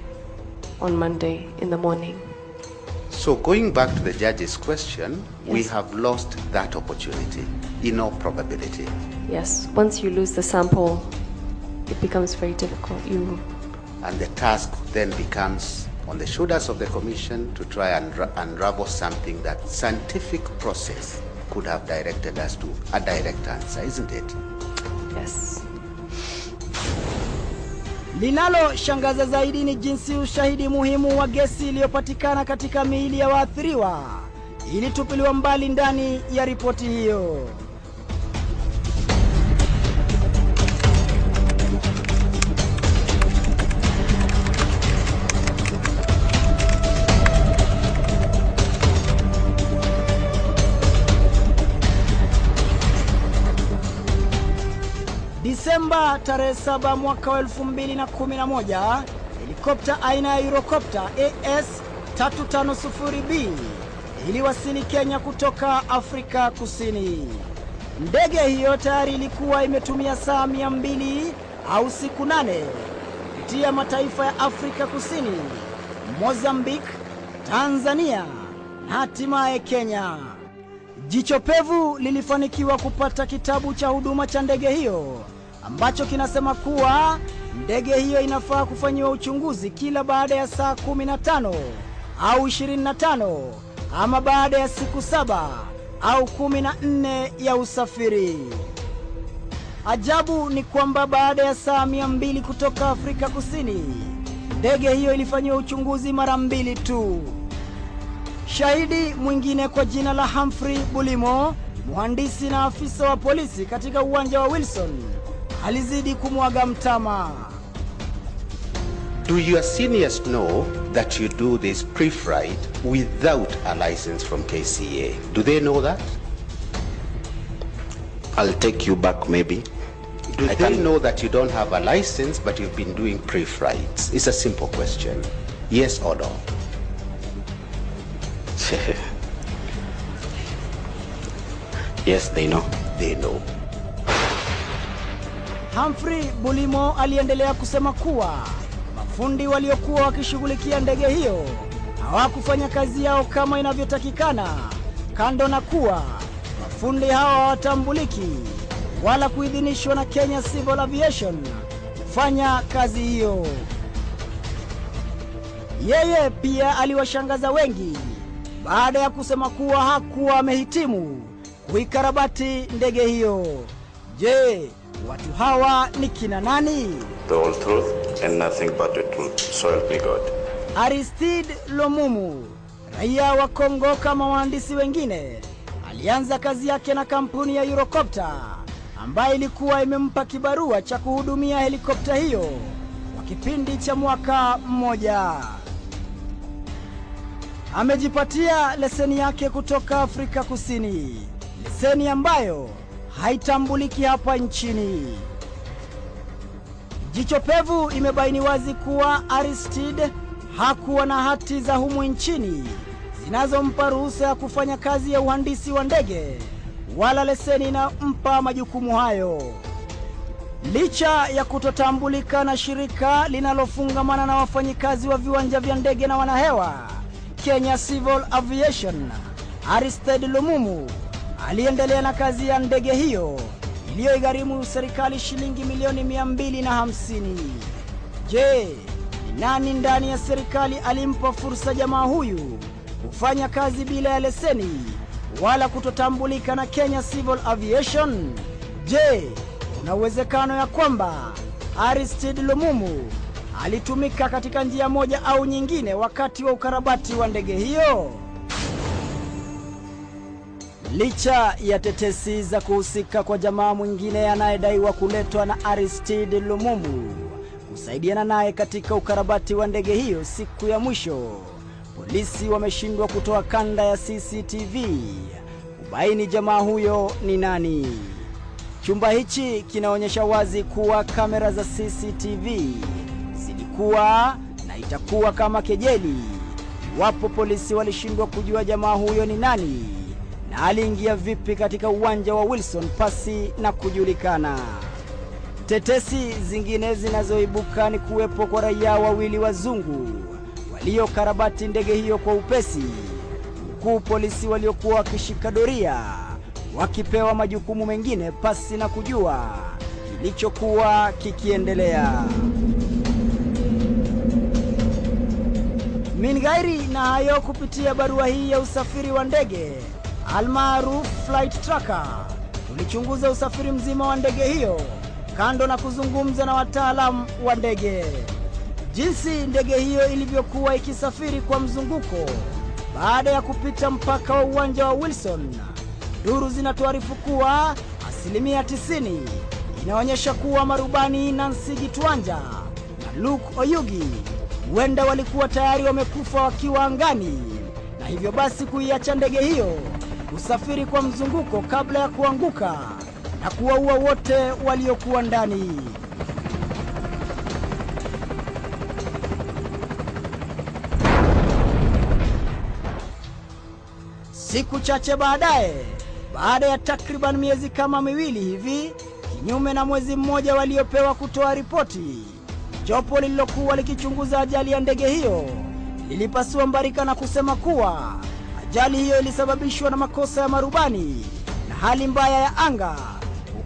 on Monday in the morning. So going back to the judge's question, Yes. we have lost that opportunity, in all probability. Yes. Once you lose the sample, it becomes very difficult. And the task then becomes on the shoulders of the commission to try and unravel something that scientific process could have directed us to a direct answer, isn't it? Yes. Linaloshangaza zaidi ni jinsi ushahidi muhimu wa gesi iliyopatikana katika miili ya waathiriwa ilitupiliwa mbali ndani ya ripoti hiyo. Disemba tarehe 7 mwaka wa 2011, helikopta aina ya Eurocopter AS350B iliwasili Kenya kutoka Afrika Kusini. Ndege hiyo tayari ilikuwa imetumia saa 200 au siku 8 kupitia mataifa ya Afrika Kusini, Mozambique, Tanzania na hatimaye Kenya. Jicho pevu lilifanikiwa kupata kitabu cha huduma cha ndege hiyo ambacho kinasema kuwa ndege hiyo inafaa kufanyiwa uchunguzi kila baada ya saa 15 au 25 ama baada ya siku 7 au 14 ya usafiri. Ajabu ni kwamba baada ya saa 200 kutoka Afrika Kusini, ndege hiyo ilifanyiwa uchunguzi mara 2 tu. Shahidi mwingine kwa jina la Humphrey Bulimo, mhandisi na afisa wa polisi katika uwanja wa Wilson, alizidi kumwaga mtama. Do your seniors know that you do this pre-flight without a license from KCA? Do they know that? I'll take you back maybe. Do they know that you don't have a license but you've been doing pre-flights? It's a simple question. Yes or no? Yes, they know. They know. Humphrey Bulimo aliendelea kusema kuwa mafundi waliokuwa wakishughulikia ndege hiyo hawakufanya kazi yao kama inavyotakikana, kando na kuwa mafundi hawa hawatambuliki wala kuidhinishwa na Kenya Civil Aviation kufanya kazi hiyo. Yeye pia aliwashangaza wengi baada ya kusema kuwa hakuwa amehitimu kuikarabati ndege hiyo. Je, watu hawa ni kina nani? The whole truth and nothing but the truth. So help me God. Aristide Lomumu, raia wa Kongo kama wahandisi wengine, alianza kazi yake na kampuni ya Eurocopter ambayo ilikuwa imempa kibarua cha kuhudumia helikopta hiyo kwa kipindi cha mwaka mmoja. Amejipatia leseni yake kutoka Afrika Kusini, leseni ambayo haitambuliki hapa nchini. Jicho pevu imebaini wazi kuwa Aristide hakuwa na hati za humu nchini zinazompa ruhusa ya kufanya kazi ya uhandisi wa ndege wala leseni inampa majukumu hayo. Licha ya kutotambulika na shirika linalofungamana na wafanyikazi wa viwanja vya ndege na wanahewa, Kenya Civil Aviation, Aristide Lomumu aliendelea na kazi ya ndege hiyo iliyoigharimu serikali shilingi milioni 250. Je, ni nani ndani ya serikali alimpa fursa jamaa huyu kufanya kazi bila ya leseni wala kutotambulika na Kenya Civil Aviation? Je, kuna uwezekano ya kwamba Aristide Lomumu alitumika katika njia moja au nyingine wakati wa ukarabati wa ndege hiyo? Licha ya tetesi za kuhusika kwa jamaa mwingine anayedaiwa kuletwa na Aristide Lomumu kusaidiana naye katika ukarabati wa ndege hiyo siku ya mwisho, polisi wameshindwa kutoa kanda ya CCTV kubaini jamaa huyo ni nani. Chumba hichi kinaonyesha wazi kuwa kamera za CCTV zilikuwa na itakuwa kama kejeli iwapo polisi walishindwa kujua jamaa huyo ni nani na aliingia vipi katika uwanja wa Wilson pasi na kujulikana. Tetesi zingine zinazoibuka ni kuwepo kwa raia wawili wazungu waliokarabati ndege hiyo kwa upesi, huku polisi waliokuwa wakishika doria wakipewa majukumu mengine pasi na kujua kilichokuwa kikiendelea. Mingairi na hayo kupitia barua hii ya usafiri wa ndege almaarufu Flight Tracker, tulichunguza usafiri mzima wa ndege hiyo kando na kuzungumza na wataalamu wa ndege. Jinsi ndege hiyo ilivyokuwa ikisafiri kwa mzunguko baada ya kupita mpaka wa uwanja wa Wilson, duru zinatuarifu kuwa 90% inaonyesha kuwa marubani Nancy Gitwanja na Luke Oyugi huenda walikuwa tayari wamekufa wakiwa angani, na hivyo basi kuiacha ndege hiyo kusafiri kwa mzunguko kabla ya kuanguka na kuwaua wote waliokuwa ndani. Siku chache baadaye, baada ya takriban miezi kama miwili hivi, kinyume na mwezi mmoja waliopewa kutoa ripoti, jopo lililokuwa likichunguza ajali ya ndege hiyo lilipasua mbarika na kusema kuwa ajali hiyo ilisababishwa na makosa ya marubani na hali mbaya ya anga,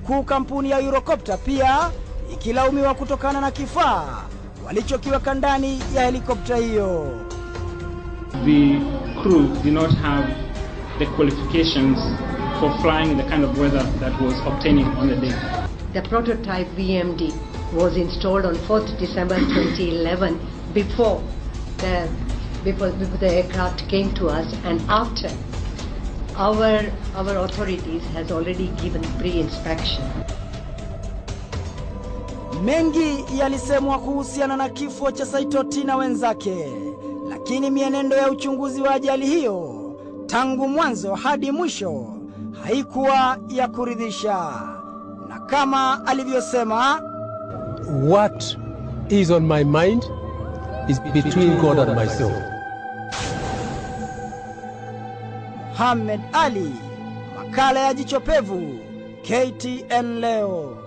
huku kampuni ya Eurocopter pia ikilaumiwa kutokana na kifaa walichokiweka ndani ya helikopta hiyo. The crew did not have the qualifications for flying the kind of weather that was obtaining on the day. The prototype VMD was installed on 4th December 2011 before the aircraft came to us, and after our authorities has already given pre-inspection. Mengi yalisemwa kuhusiana na kifo cha Saitoti na wenzake, lakini mienendo ya uchunguzi wa ajali hiyo tangu mwanzo hadi mwisho haikuwa ya kuridhisha. Na kama alivyosema, what is on my mind is between God and myself. Mohamed Ali, makala ya Jicho Pevu, KTN leo.